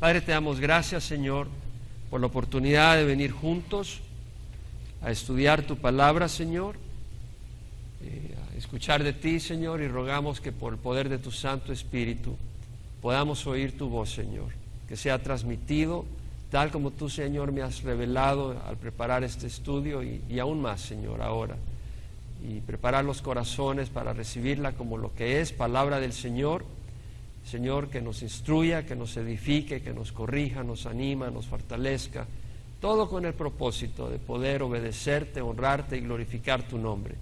Padre, te damos gracias, Señor, por la oportunidad de venir juntos a estudiar tu palabra, Señor, a escuchar de ti, Señor, y rogamos que por el poder de tu Santo Espíritu podamos oír tu voz, Señor, que sea transmitido tal como tú, Señor, me has revelado al preparar este estudio y aún más, Señor, ahora, y preparar los corazones para recibirla como lo que es, palabra del Señor, Señor, que nos instruya, que nos edifique, que nos corrija, nos anima, nos fortalezca, todo con el propósito de poder obedecerte, honrarte y glorificar tu nombre.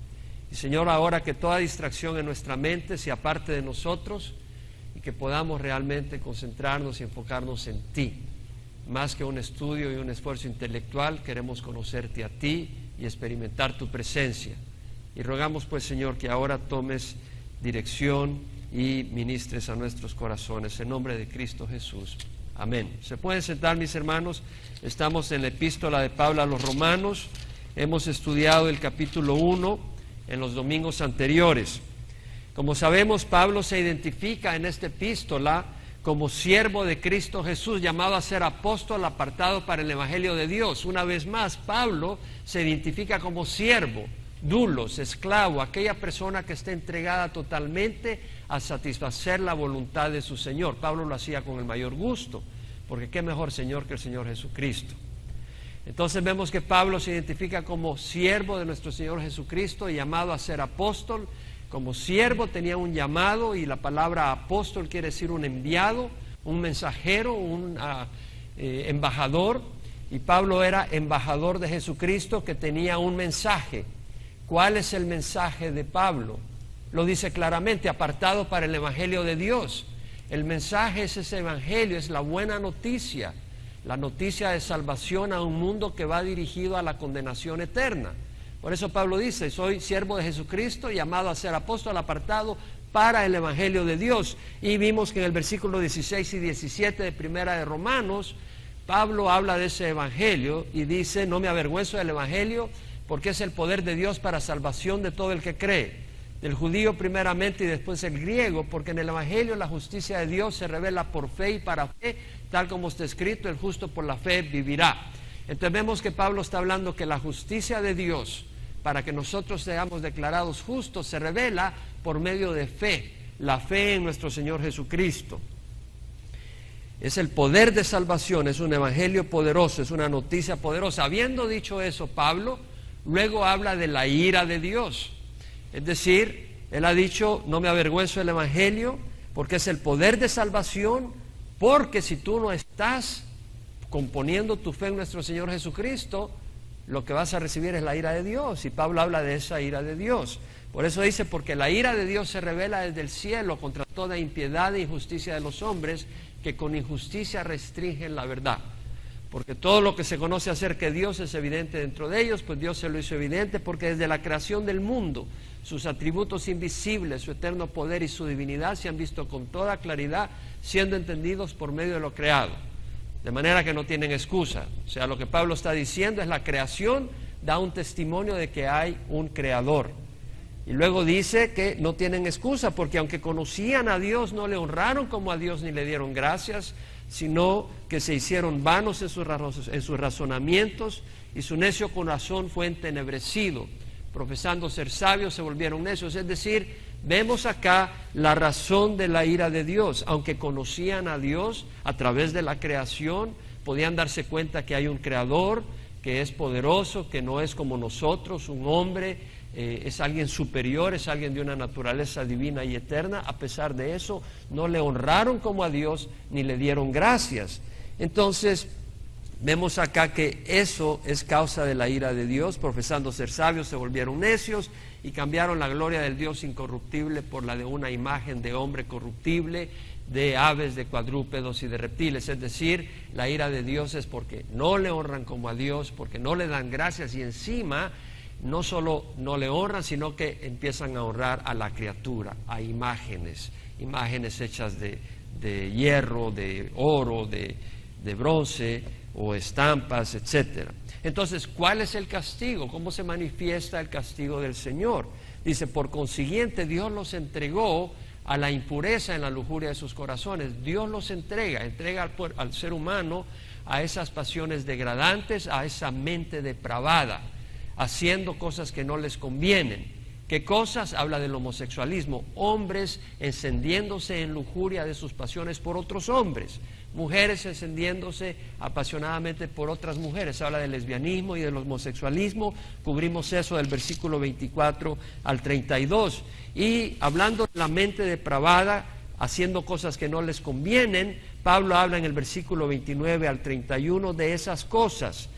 Y Señor, ahora que toda distracción en nuestra mente se aparte de nosotros y que podamos realmente concentrarnos y enfocarnos en ti. Más que un estudio y un esfuerzo intelectual, queremos conocerte a ti y experimentar tu presencia. Y rogamos pues, Señor, que ahora tomes dirección y ministres a nuestros corazones. En nombre de Cristo Jesús. Amén. Se pueden sentar, mis hermanos. Estamos en la epístola de Pablo a los Romanos. Hemos estudiado el capítulo 1 en los domingos anteriores. Como sabemos, Pablo se identifica en esta epístola como siervo de Cristo Jesús, llamado a ser apóstol apartado para el Evangelio de Dios. Una vez más, Pablo se identifica como siervo, doulos, esclavo, aquella persona que está entregada totalmente a satisfacer la voluntad de su Señor. Pablo lo hacía con el mayor gusto, porque qué mejor Señor que el Señor Jesucristo. Entonces vemos que Pablo se identifica como siervo de nuestro Señor Jesucristo, llamado a ser apóstol. Como siervo tenía un llamado, y la palabra apóstol quiere decir un enviado, un mensajero, un embajador, y Pablo era embajador de Jesucristo que tenía un mensaje. ¿Cuál es el mensaje de Pablo? Lo dice claramente, apartado para el Evangelio de Dios. El mensaje es ese Evangelio, es la buena noticia, la noticia de salvación a un mundo que va dirigido a la condenación eterna. Por eso Pablo dice, soy siervo de Jesucristo, llamado a ser apóstol apartado para el Evangelio de Dios. Y vimos que en el versículo 16 y 17 de Primera de Romanos, Pablo habla de ese Evangelio y dice, no me avergüenzo del Evangelio, porque es el poder de Dios para salvación de todo el que cree, del judío primeramente y después el griego, porque en el Evangelio la justicia de Dios se revela por fe y para fe, tal como está escrito, el justo por la fe vivirá. Entonces vemos que Pablo está hablando que la justicia de Dios, para que nosotros seamos declarados justos, se revela por medio de fe, la fe en nuestro Señor Jesucristo. Es el poder de salvación, es un evangelio poderoso, es una noticia poderosa. Habiendo dicho eso, Pablo luego habla de la ira de Dios. Es decir, él ha dicho, no me avergüenzo del evangelio, porque es el poder de salvación, porque si tú no estás componiendo tu fe en nuestro Señor Jesucristo, lo que vas a recibir es la ira de Dios. Y Pablo habla de esa ira de Dios. Por eso dice, porque la ira de Dios se revela desde el cielo contra toda impiedad e injusticia de los hombres, que con injusticia restringen la verdad. Porque todo lo que se conoce acerca de Dios es evidente dentro de ellos, pues Dios se lo hizo evidente, porque desde la creación del mundo, sus atributos invisibles, su eterno poder y su divinidad se han visto con toda claridad, siendo entendidos por medio de lo creado. De manera que no tienen excusa. O sea, lo que Pablo está diciendo es la creación da un testimonio de que hay un creador. Y luego dice que no tienen excusa, porque aunque conocían a Dios, no le honraron como a Dios ni le dieron gracias, sino que se hicieron vanos en sus razonamientos, y su necio corazón fue entenebrecido. Profesando ser sabios, se volvieron necios. Es decir, vemos acá la razón de la ira de Dios. Aunque conocían a Dios a través de la creación, podían darse cuenta que hay un creador, que es poderoso, que no es como nosotros, un hombre, es alguien superior, es alguien de una naturaleza divina y eterna. A pesar de eso, no le honraron como a Dios, ni le dieron gracias. Entonces, vemos acá que eso es causa de la ira de Dios. Profesando ser sabios, se volvieron necios y cambiaron la gloria del Dios incorruptible por la de una imagen de hombre corruptible, de aves, de cuadrúpedos y de reptiles. Es decir, la ira de Dios es porque no le honran como a Dios, porque no le dan gracias, y encima no solo no le honran, sino que empiezan a honrar a la criatura, a imágenes hechas de hierro, de oro, de bronce, o estampas, etcétera. Entonces, ¿cuál es el castigo? ¿Cómo se manifiesta el castigo del Señor? Dice, por consiguiente, Dios los entregó a la impureza en la lujuria de sus corazones. Dios los entrega al ser humano a esas pasiones degradantes, a esa mente depravada, haciendo cosas que no les convienen. ¿Qué cosas? Habla del homosexualismo, hombres encendiéndose en lujuria de sus pasiones por otros hombres, mujeres encendiéndose apasionadamente por otras mujeres. Habla del lesbianismo y del homosexualismo. Cubrimos eso del versículo 24 al 32. Y hablando de la mente depravada, haciendo cosas que no les convienen, Pablo habla en el versículo 29 al 31 de esas cosas: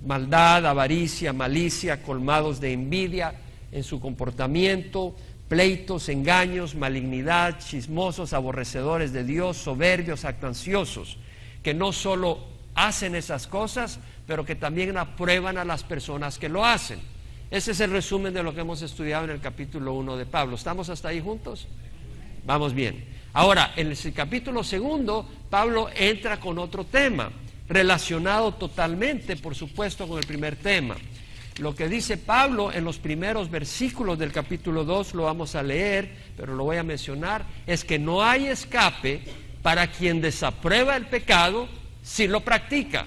maldad, avaricia, malicia, colmados de envidia en su comportamiento, pleitos, engaños, malignidad, chismosos, aborrecedores de Dios, soberbios, jactanciosos, que no solo hacen esas cosas, pero que también aprueban a las personas que lo hacen. Ese es el resumen de lo que hemos estudiado en el capítulo 1 de Pablo. ¿Estamos hasta ahí juntos? Vamos bien. Ahora, en el capítulo 2, Pablo entra con otro tema, relacionado totalmente, por supuesto, con el primer tema. Lo que dice Pablo en los primeros versículos del capítulo 2, lo vamos a leer, pero lo voy a mencionar, es que no hay escape para quien desaprueba el pecado si lo practica.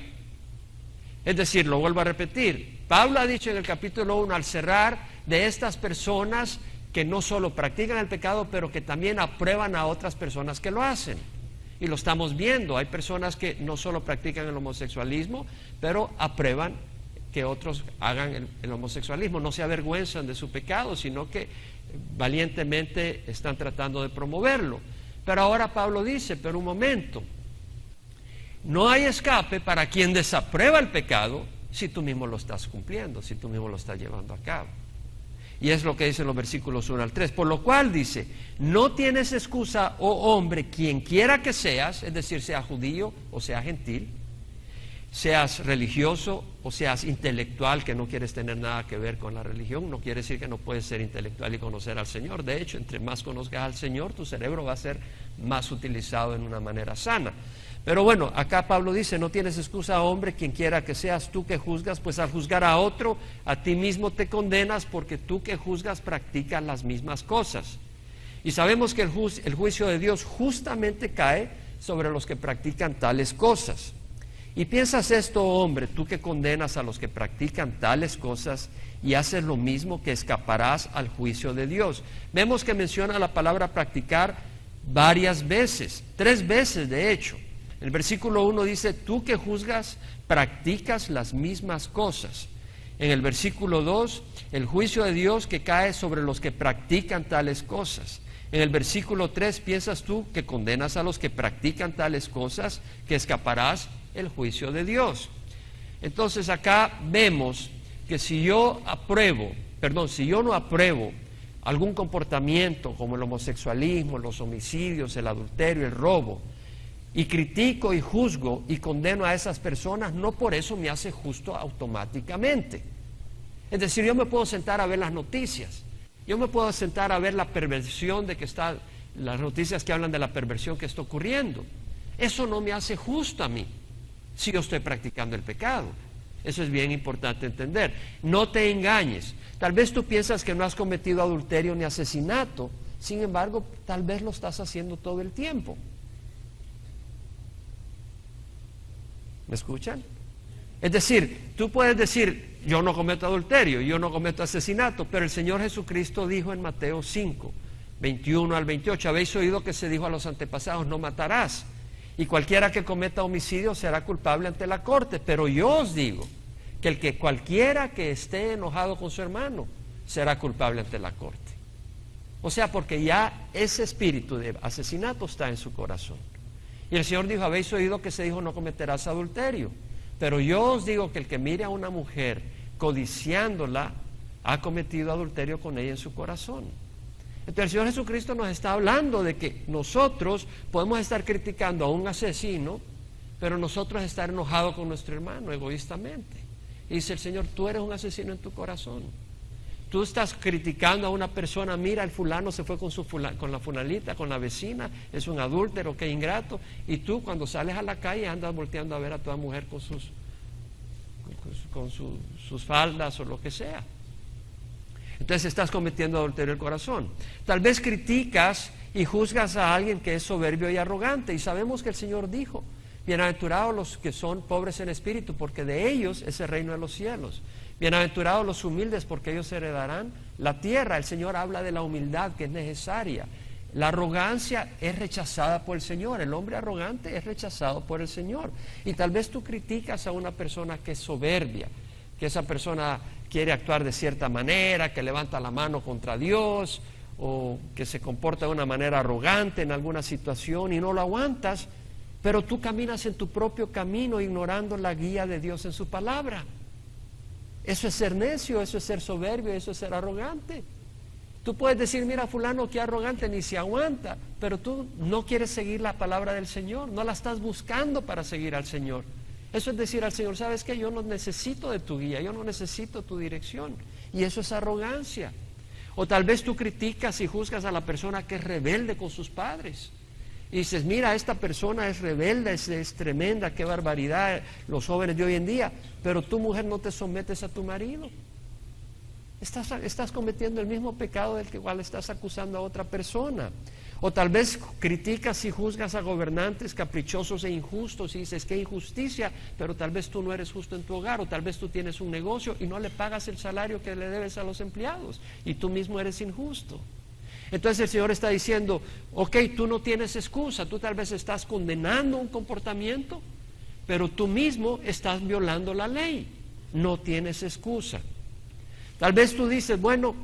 Es decir, lo vuelvo a repetir, Pablo ha dicho en el capítulo 1 al cerrar de estas personas que no solo practican el pecado, pero que también aprueban a otras personas que lo hacen. Y lo estamos viendo, hay personas que no solo practican el homosexualismo, pero aprueban que otros hagan el homosexualismo. No se avergüenzan de su pecado, sino que valientemente están tratando de promoverlo. Pero ahora Pablo dice, pero un momento, no hay escape para quien desaprueba el pecado si tú mismo lo estás cumpliendo, si tú mismo lo estás llevando a cabo. Y es lo que dicen los versículos 1 al 3. Por lo cual dice, no tienes excusa, oh hombre, quien quiera que seas, es decir, sea judío o sea gentil, seas religioso o seas intelectual, que no quieres tener nada que ver con la religión. No quiere decir que no puedes ser intelectual y conocer al Señor. De hecho, entre más conozcas al Señor, tu cerebro va a ser más utilizado en una manera sana. Pero bueno, acá Pablo dice, no tienes excusa, hombre, quien quiera que seas, tú que juzgas, pues al juzgar a otro, a ti mismo te condenas, porque tú que juzgas practicas las mismas cosas. Y sabemos que el juicio de Dios justamente cae sobre los que practican tales cosas. Y piensas esto, hombre, tú que condenas a los que practican tales cosas y haces lo mismo, que escaparás al juicio de Dios. Vemos que menciona la palabra practicar varias veces, 3 veces de hecho. El versículo 1 dice, tú que juzgas, practicas las mismas cosas. En el versículo 2, el juicio de Dios que cae sobre los que practican tales cosas. En el versículo 3, piensas tú que condenas a los que practican tales cosas, que escaparás el juicio de Dios. Entonces acá vemos que si yo no apruebo algún comportamiento como el homosexualismo, los homicidios, el adulterio, el robo, y critico y juzgo y condeno a esas personas, no por eso me hace justo automáticamente. Es decir, yo me puedo sentar a ver las noticias, yo me puedo sentar a ver la perversión las noticias que hablan de la perversión que está ocurriendo. Eso no me hace justo a mí si yo estoy practicando el pecado. Eso es bien importante entender. No te engañes. Tal vez tú piensas que no has cometido adulterio ni asesinato, sin embargo, tal vez lo estás haciendo todo el tiempo. ¿Me escuchan? Es decir, tú puedes decir, yo no cometo adulterio, yo no cometo asesinato, pero el Señor Jesucristo dijo en Mateo 5, 21 al 28, habéis oído que se dijo a los antepasados, no matarás, y cualquiera que cometa homicidio será culpable ante la corte, pero yo os digo que cualquiera que esté enojado con su hermano será culpable ante la corte. O sea, porque ya ese espíritu de asesinato está en su corazón. Y el Señor dijo, habéis oído que se dijo no cometerás adulterio, pero yo os digo que el que mire a una mujer codiciándola ha cometido adulterio con ella en su corazón. Entonces el Señor Jesucristo nos está hablando de que nosotros podemos estar criticando a un asesino, pero nosotros estar enojados con nuestro hermano egoístamente. Y dice el Señor, tú eres un asesino en tu corazón. Tú estás criticando a una persona, mira, el fulano se fue con la fulanita, con la vecina, es un adúltero, qué ingrato. Y tú cuando sales a la calle andas volteando a ver a toda mujer con sus faldas o lo que sea. Entonces estás cometiendo adulterio del corazón. Tal vez criticas y juzgas a alguien que es soberbio y arrogante. Y sabemos que el Señor dijo: bienaventurados los que son pobres en espíritu, porque de ellos es el reino de los cielos. Bienaventurados los humildes, porque ellos heredarán la tierra. El Señor habla de la humildad que es necesaria. La arrogancia es rechazada por el Señor. El hombre arrogante es rechazado por el Señor. Y tal vez tú criticas a una persona que es soberbia, que esa persona quiere actuar de cierta manera, que levanta la mano contra Dios, o que se comporta de una manera arrogante en alguna situación y no lo aguantas, pero tú caminas en tu propio camino ignorando la guía de Dios en su palabra. Eso es ser necio, eso es ser soberbio, eso es ser arrogante. Tú puedes decir: mira, fulano, qué arrogante, ni se aguanta, pero tú no quieres seguir la palabra del Señor, no la estás buscando para seguir al Señor. Eso es decir al Señor: ¿sabes qué? Yo no necesito de tu guía, yo no necesito tu dirección. Y eso es arrogancia. O tal vez tú criticas y juzgas a la persona que es rebelde con sus padres. Y dices: mira, esta persona es rebelde, es tremenda, qué barbaridad, los jóvenes de hoy en día. Pero tú, mujer, no te sometes a tu marido. Estás cometiendo el mismo pecado del que igual estás acusando a otra persona. O tal vez criticas y juzgas a gobernantes caprichosos e injustos y dices: qué injusticia, pero tal vez tú no eres justo en tu hogar, o tal vez tú tienes un negocio y no le pagas el salario que le debes a los empleados y tú mismo eres injusto. Entonces el Señor está diciendo: ok, tú no tienes excusa, tú tal vez estás condenando un comportamiento, pero tú mismo estás violando la ley, no tienes excusa. Tal vez tú dices: bueno,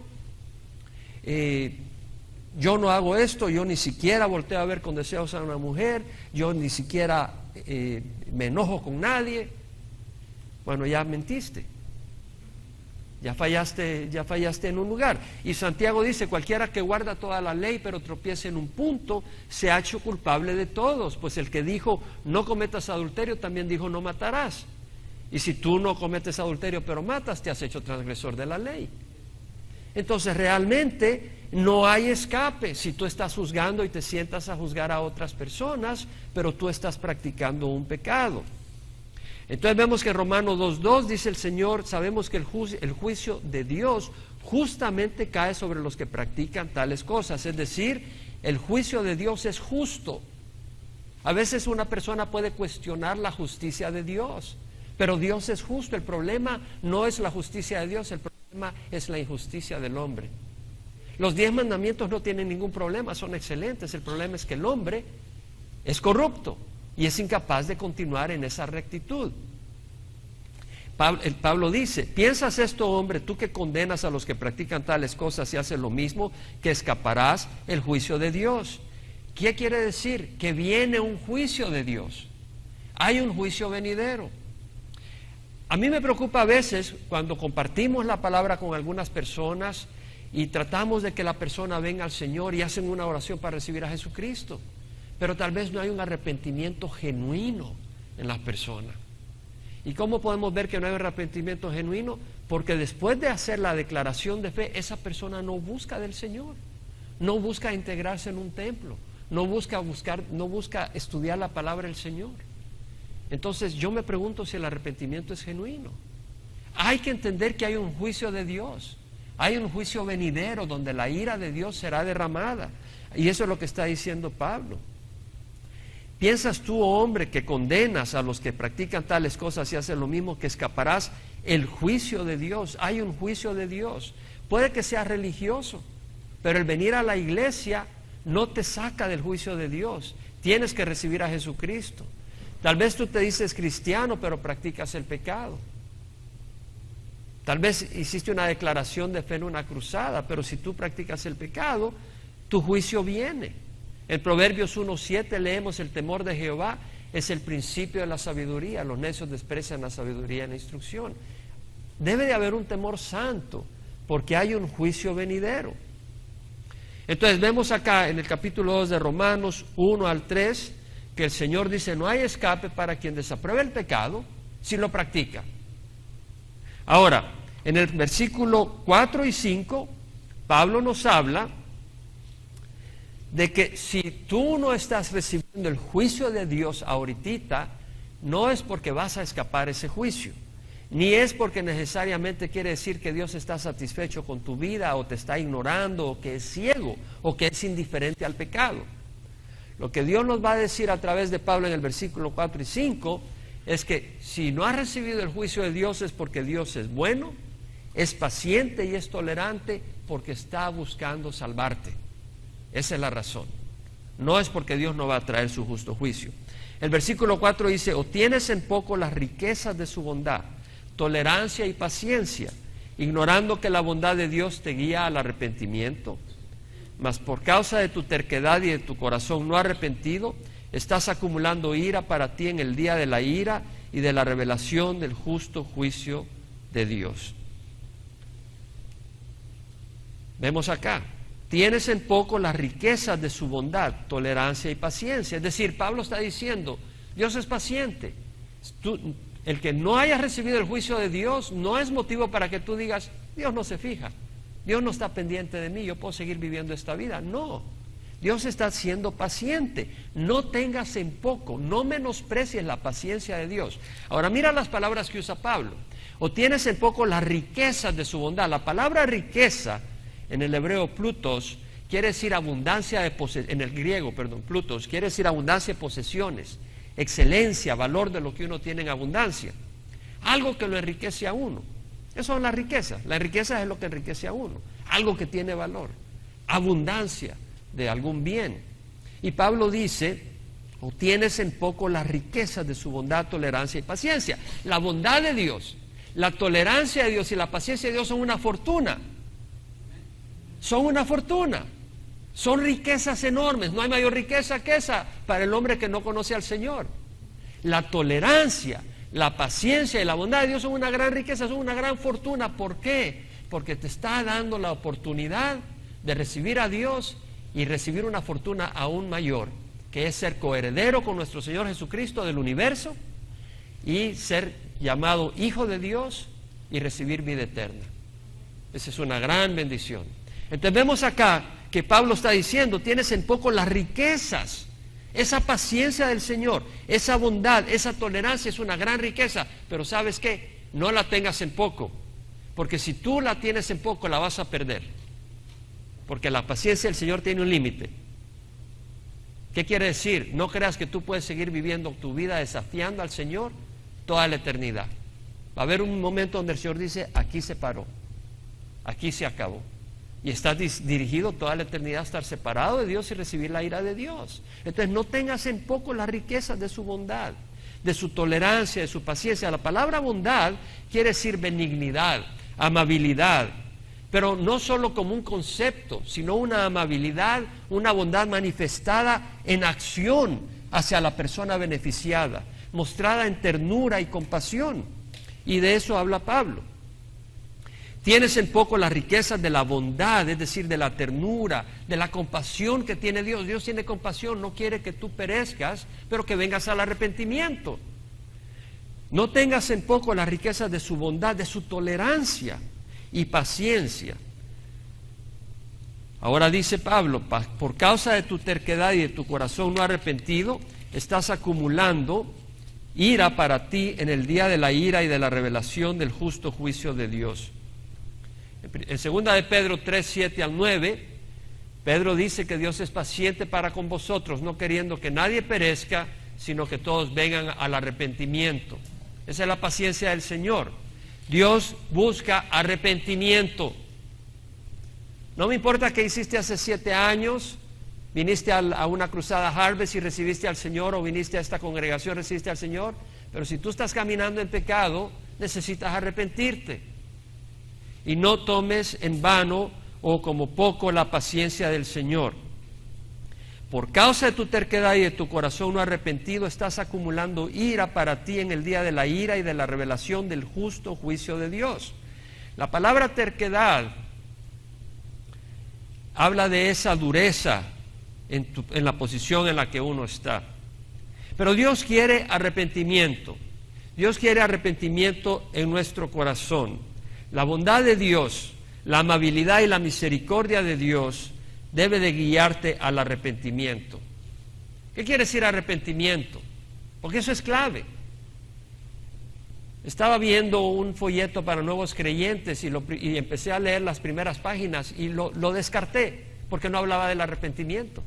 yo no hago esto, yo ni siquiera volteo a ver con deseos a una mujer, yo ni siquiera me enojo con nadie. Bueno, ya mentiste, ya fallaste en un lugar. Y Santiago dice: cualquiera que guarda toda la ley pero tropiece en un punto, se ha hecho culpable de todos. Pues el que dijo: no cometas adulterio, también dijo: no matarás. Y si tú no cometes adulterio pero matas, te has hecho transgresor de la ley. Entonces realmente no hay escape si tú estás juzgando y te sientas a juzgar a otras personas, pero tú estás practicando un pecado. Entonces vemos que en Romanos 2:2 dice el Señor: sabemos que el juicio de Dios justamente cae sobre los que practican tales cosas. Es decir, el juicio de Dios es justo. A veces una persona puede cuestionar la justicia de Dios, pero Dios es justo. El problema no es la justicia de Dios, el problema es la injusticia del hombre. Los 10 mandamientos no tienen ningún problema, son excelentes. El problema es que el hombre es corrupto y es incapaz de continuar en esa rectitud. Pablo dice: ¿piensas esto, hombre, tú que condenas a los que practican tales cosas y haces lo mismo, que escaparás el juicio de Dios? ¿Qué quiere decir? Que viene un juicio de Dios. Hay un juicio venidero. A mí me preocupa a veces cuando compartimos la palabra con algunas personas y tratamos de que la persona venga al Señor y hacen una oración para recibir a Jesucristo, pero tal vez no hay un arrepentimiento genuino en la persona. ¿Y cómo podemos ver que no hay un arrepentimiento genuino? Porque después de hacer la declaración de fe, esa persona no busca del Señor, no busca integrarse en un templo, no busca estudiar la palabra del Señor. Entonces yo me pregunto si el arrepentimiento es genuino. Hay que entender que hay un juicio de Dios, hay un juicio venidero donde la ira de Dios será derramada, y eso es lo que está diciendo Pablo. ¿Piensas tú, oh hombre, que condenas a los que practican tales cosas y hacen lo mismo, que escaparás el juicio de Dios? Hay un juicio de Dios. Puede que sea religioso, pero el venir a la iglesia no te saca del juicio de Dios. Tienes que recibir a Jesucristo. Tal vez tú te dices cristiano, pero practicas el pecado. Tal vez hiciste una declaración de fe en una cruzada, pero si tú practicas el pecado, tu juicio viene. En Proverbios 1:7 leemos: el temor de Jehová es el principio de la sabiduría, los necios desprecian la sabiduría y la instrucción. Debe de haber un temor santo, porque hay un juicio venidero. Entonces vemos acá en el capítulo 2 de Romanos 1-3 que el Señor dice: no hay escape para quien desapruebe el pecado si lo practica. Ahora, en el versículo 4 y 5, Pablo nos habla de que si tú no estás recibiendo el juicio de Dios ahorita, no es porque vas a escapar ese juicio. ni es porque necesariamente quiere decir que Dios está satisfecho con tu vida o te está ignorando o que es ciego o que es indiferente al pecado. Lo que Dios nos va a decir a través de Pablo en el versículo 4 y 5 es que si no has recibido el juicio de Dios es porque Dios es bueno, es paciente y es tolerante porque está buscando salvarte. Esa es la razón. No es porque Dios no va a traer su justo juicio. El versículo 4 dice: o tienes en poco las riquezas de su bondad, tolerancia y paciencia, ignorando que la bondad de Dios te guía al arrepentimiento. Mas por causa de tu terquedad y de tu corazón no arrepentido, estás acumulando ira para ti en el día de la ira y de la revelación del justo juicio de Dios. Vemos acá: tienes en poco las riquezas de su bondad, tolerancia y paciencia. Es decir, Pablo está diciendo, Dios es paciente. El que no hayas recibido el juicio de Dios no es motivo para que tú digas, Dios no se fija, Dios no está pendiente de mí, yo puedo seguir viviendo esta vida. No, Dios está siendo paciente. No tengas en poco, no menosprecies la paciencia de Dios. Ahora mira las palabras que usa Pablo: o tienes en poco las riquezas de su bondad. La palabra riqueza en el hebreo plutos quiere decir abundancia de en el griego, plutos quiere decir abundancia de posesiones, excelencia, valor de lo que uno tiene en abundancia, algo que lo enriquece a uno. Eso es la riqueza. La riqueza es lo que enriquece a uno, algo que tiene valor, abundancia de algún bien. Y Pablo dice: o tienes en poco las riquezas de su bondad, tolerancia y paciencia. La bondad de Dios, la tolerancia de Dios y la paciencia de Dios son una fortuna. Son una fortuna. Son riquezas enormes. No hay mayor riqueza que esa para el hombre que no conoce al Señor. La tolerancia, la paciencia y la bondad de Dios son una gran riqueza, son una gran fortuna. ¿Por qué? Porque te está dando la oportunidad de recibir a Dios y recibir una fortuna aún mayor, que es ser coheredero con nuestro Señor Jesucristo del universo y ser llamado hijo de Dios y recibir vida eterna. Esa es una gran bendición. Entonces vemos acá que Pablo está diciendo: tienes en poco las riquezas. Esa paciencia del Señor, esa bondad, esa tolerancia es una gran riqueza. Pero ¿sabes qué? No la tengas en poco, porque si tú la tienes en poco la vas a perder, porque la paciencia del Señor tiene un límite. ¿Qué quiere decir? No creas que tú puedes seguir viviendo tu vida desafiando al Señor toda la eternidad. Va a haber un momento donde el Señor dice: aquí se paró, aquí se acabó. Y estás dirigido toda la eternidad a estar separado de Dios y recibir la ira de Dios. Entonces no tengas en poco las riquezas de su bondad, de su tolerancia, de su paciencia. La palabra bondad quiere decir benignidad, amabilidad, pero no solo como un concepto, sino una amabilidad, una bondad manifestada en acción hacia la persona beneficiada, mostrada en ternura y compasión. Y de eso habla Pablo. Tienes en poco las riquezas de la bondad, es decir, de la ternura, de la compasión que tiene Dios. Dios tiene compasión, no quiere que tú perezcas, pero que vengas al arrepentimiento. No tengas en poco las riquezas de su bondad, de su tolerancia y paciencia. Ahora dice Pablo: por causa de tu terquedad y de tu corazón no arrepentido, estás acumulando ira para ti en el día de la ira y de la revelación del justo juicio de Dios. En 2 de Pedro 3, 7 al 9, Pedro dice que Dios es paciente para con vosotros, no queriendo que nadie perezca, sino que todos vengan al arrepentimiento. Esa es la paciencia del Señor. Dios busca arrepentimiento. No me importa qué hiciste hace 7 años, viniste a una cruzada Harvest y recibiste al Señor, o viniste a esta congregación y recibiste al Señor, pero si tú estás caminando en pecado, necesitas arrepentirte. Y no tomes en vano o como poco la paciencia del Señor. Por causa de tu terquedad y de tu corazón no arrepentido, estás acumulando ira para ti en el día de la ira y de la revelación del justo juicio de Dios. La palabra terquedad habla de esa dureza en la posición en la que uno está. Pero Dios quiere arrepentimiento. Dios quiere arrepentimiento en nuestro corazón. La bondad de Dios, la amabilidad y la misericordia de Dios debe de guiarte al arrepentimiento. ¿Qué quiere decir arrepentimiento? Porque eso es clave. Estaba viendo un folleto para nuevos creyentes y empecé a leer las primeras páginas y lo descarté porque no hablaba del arrepentimiento.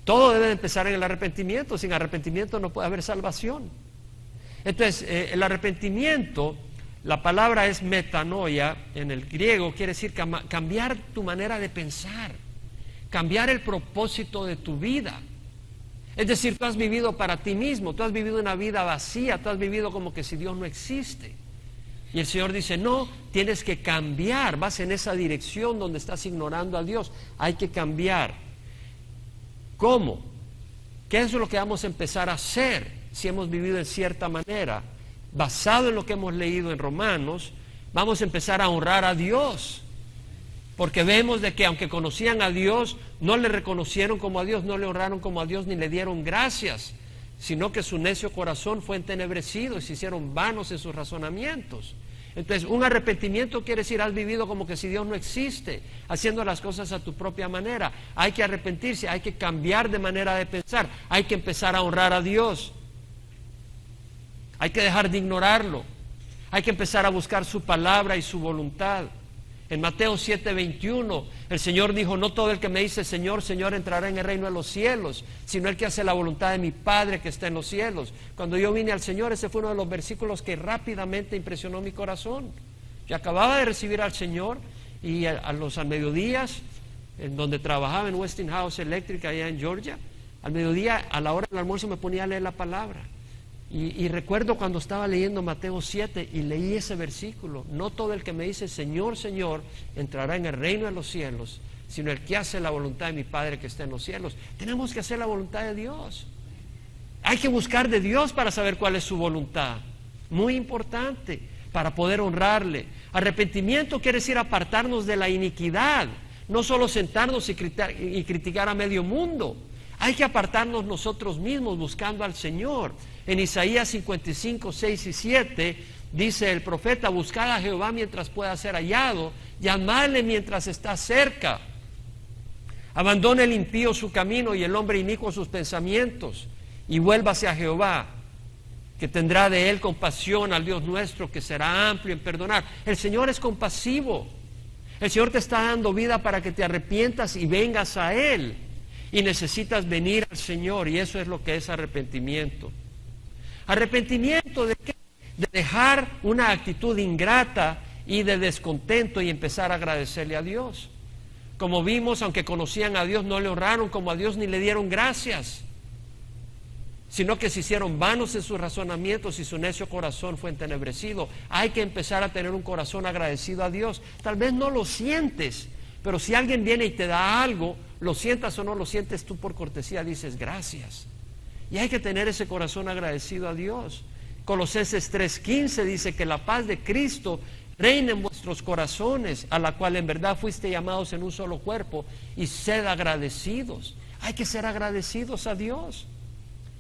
Todo debe de empezar en el arrepentimiento. Sin arrepentimiento no puede haber salvación. Entonces, el arrepentimiento, la palabra es metanoia en el griego, quiere decir cambiar tu manera de pensar, cambiar el propósito de tu vida. Es decir, tú has vivido para ti mismo, tú has vivido una vida vacía, tú has vivido como que si Dios no existe. Y el Señor dice, no, tienes que cambiar, vas en esa dirección donde estás ignorando a Dios, hay que cambiar. ¿Cómo? ¿Qué es lo que vamos a empezar a hacer si hemos vivido en cierta manera? Basado en lo que hemos leído en Romanos, vamos a empezar a honrar a Dios. Porque vemos de que aunque conocían a Dios, no le reconocieron como a Dios, no le honraron como a Dios, ni le dieron gracias, sino que su necio corazón fue entenebrecido y se hicieron vanos en sus razonamientos. Entonces, un arrepentimiento quiere decir, has vivido como que si Dios no existe, haciendo las cosas a tu propia manera. Hay que arrepentirse, hay que cambiar de manera de pensar, hay que empezar a honrar a Dios. Hay que dejar de ignorarlo, hay que empezar a buscar su palabra y su voluntad. En Mateo 7:21, el Señor dijo, no todo el que me dice Señor, Señor entrará en el reino de los cielos, sino el que hace la voluntad de mi Padre que está en los cielos. Cuando yo vine al Señor, ese fue uno de los versículos que rápidamente impresionó mi corazón. Yo acababa de recibir al Señor y a los mediodías, en donde trabajaba en Westinghouse Electric allá en Georgia, al mediodía, a la hora del almuerzo me ponía a leer la palabra. Y recuerdo cuando estaba leyendo Mateo 7 y leí ese versículo, no todo el que me dice Señor, Señor, entrará en el reino de los cielos, sino el que hace la voluntad de mi Padre que está en los cielos. Tenemos que hacer la voluntad de Dios. Hay que buscar de Dios para saber cuál es su voluntad. Muy importante, para poder honrarle. Arrepentimiento quiere decir apartarnos de la iniquidad, no solo sentarnos y criticar a medio mundo. Hay que apartarnos nosotros mismos buscando al Señor. En Isaías 55, 6 y 7 dice el profeta, buscad a Jehová mientras pueda ser hallado, llamadle mientras está cerca. Abandone el impío su camino y el hombre inicuo sus pensamientos, y vuélvase a Jehová, que tendrá de él compasión, al Dios nuestro, que será amplio en perdonar. El Señor es compasivo. El Señor te está dando vida para que te arrepientas y vengas a Él. Y necesitas venir al Señor, y eso es lo que es arrepentimiento. ¿Arrepentimiento de qué? De dejar una actitud ingrata y de descontento y empezar a agradecerle a Dios. Como vimos, aunque conocían a Dios, no le honraron como a Dios ni le dieron gracias, sino que se hicieron vanos en sus razonamientos y su necio corazón fue entenebrecido. Hay que empezar a tener un corazón agradecido a Dios. Tal vez no lo sientes, pero si alguien viene y te da algo, lo sientas o no lo sientes, tú por cortesía dices gracias. Y hay que tener ese corazón agradecido a Dios. Colosenses 3:15 dice que la paz de Cristo reine en vuestros corazones, a la cual en verdad fuiste llamados en un solo cuerpo, y sed agradecidos. Hay que ser agradecidos a Dios.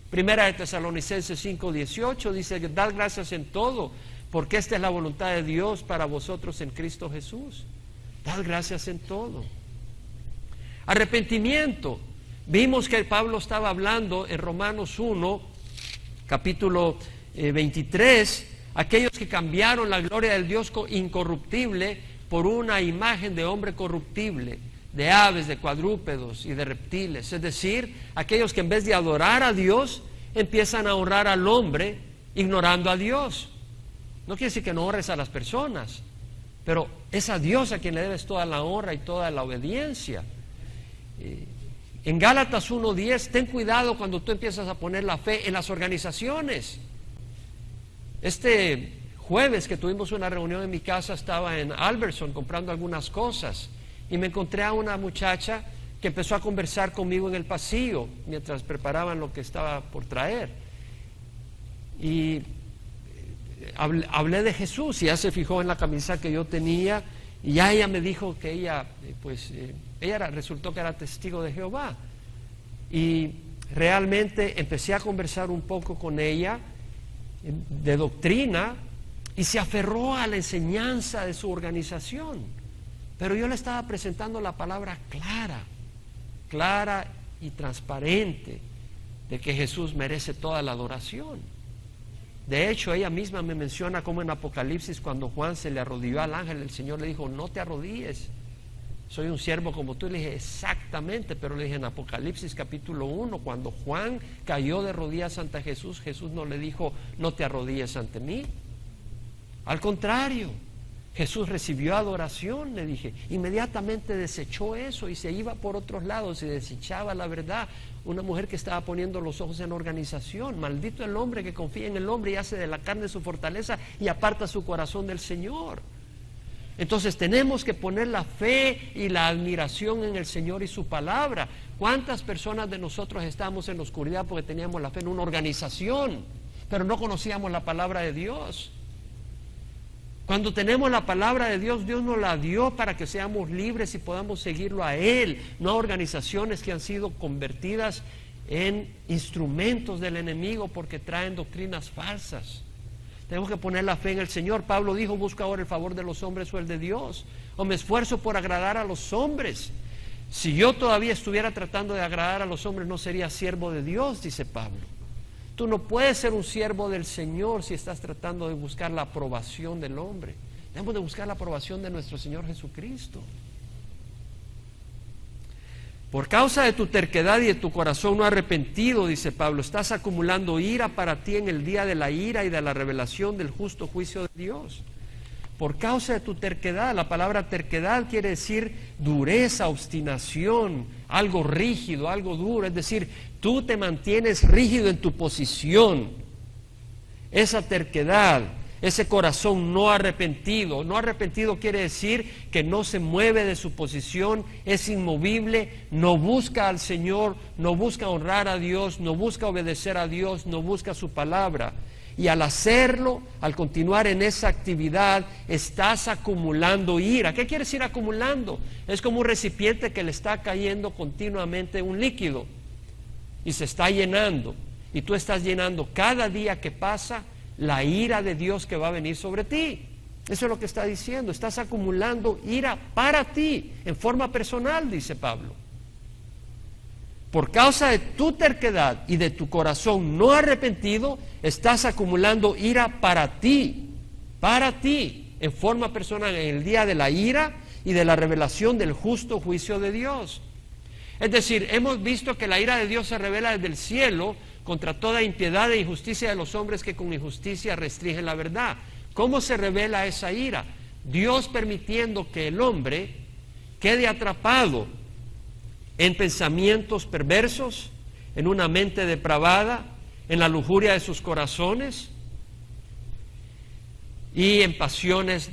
Primera de Tesalonicenses 5:18 dice, dad gracias en todo, porque esta es la voluntad de Dios para vosotros en Cristo Jesús. Dad gracias en todo. Arrepentimiento. Vimos que Pablo estaba hablando en Romanos 1, capítulo 23, aquellos que cambiaron la gloria del Dios incorruptible por una imagen de hombre corruptible, de aves, de cuadrúpedos y de reptiles. Es decir, aquellos que en vez de adorar a Dios, empiezan a honrar al hombre, ignorando a Dios. No quiere decir que no honres a las personas, pero es a Dios a quien le debes toda la honra y toda la obediencia. En Gálatas 1:10, ten cuidado cuando tú empiezas a poner la fe en las organizaciones. Este jueves que tuvimos una reunión en mi casa, estaba en Albertson comprando algunas cosas y me encontré a una muchacha que empezó a conversar conmigo en el pasillo mientras preparaban lo que estaba por traer. Y hablé de Jesús y ella se fijó en la camisa que yo tenía y ya ella me dijo que ella resultó que era testigo de Jehová. Y realmente empecé a conversar un poco con ella de doctrina y se aferró a la enseñanza de su organización. Pero yo le estaba presentando la palabra clara y transparente de que Jesús merece toda la adoración. De hecho, ella misma me menciona como en Apocalipsis, cuando Juan se le arrodilló al ángel, el Señor le dijo, no te arrodilles, soy un siervo como tú. Y le dije, exactamente, pero le dije en Apocalipsis capítulo 1, cuando Juan cayó de rodillas ante Jesús, Jesús no le dijo, no te arrodilles ante mí. Al contrario, Jesús recibió adoración, le dije, inmediatamente desechó eso y se iba por otros lados y desechaba la verdad. Una mujer que estaba poniendo los ojos en organización. Maldito el hombre que confía en el hombre y hace de la carne su fortaleza y aparta su corazón del Señor. Entonces tenemos que poner la fe y la admiración en el Señor y su palabra. ¿Cuántas personas de nosotros estábamos en la oscuridad porque teníamos la fe en una organización, pero no conocíamos la palabra de Dios? Cuando tenemos la palabra de Dios, Dios nos la dio para que seamos libres y podamos seguirlo a Él, no a organizaciones que han sido convertidas en instrumentos del enemigo porque traen doctrinas falsas. Tenemos que poner la fe en el Señor. Pablo dijo, busca ahora el favor de los hombres o el de Dios, o me esfuerzo por agradar a los hombres. Si yo todavía estuviera tratando de agradar a los hombres, no sería siervo de Dios, dice Pablo. Tú no puedes ser un siervo del Señor si estás tratando de buscar la aprobación del hombre. Debemos de buscar la aprobación de nuestro Señor Jesucristo. Por causa de tu terquedad y de tu corazón no arrepentido, dice Pablo, estás acumulando ira para ti en el día de la ira y de la revelación del justo juicio de Dios. Por causa de tu terquedad, la palabra terquedad quiere decir dureza, obstinación, algo rígido, algo duro, es decir, tú te mantienes rígido en tu posición. Esa terquedad, ese corazón no arrepentido. No arrepentido quiere decir que no se mueve de su posición, es inmovible, no busca al Señor, no busca honrar a Dios, no busca obedecer a Dios, no busca su palabra. Y al hacerlo, al continuar en esa actividad, estás acumulando ira. ¿Qué quiere decir acumulando? Es como un recipiente que le está cayendo continuamente un líquido y se está llenando. Y tú estás llenando cada día que pasa la ira de Dios que va a venir sobre ti. Eso es lo que está diciendo. Estás acumulando ira para ti, en forma personal, dice Pablo. Por causa de tu terquedad y de tu corazón no arrepentido, estás acumulando ira para ti, en forma personal, en el día de la ira y de la revelación del justo juicio de Dios. Es decir, hemos visto que la ira de Dios se revela desde el cielo contra toda impiedad e injusticia de los hombres que con injusticia restringen la verdad. ¿Cómo se revela esa ira? Dios permitiendo que el hombre quede atrapado en pensamientos perversos, en una mente depravada, en la lujuria de sus corazones y en pasiones,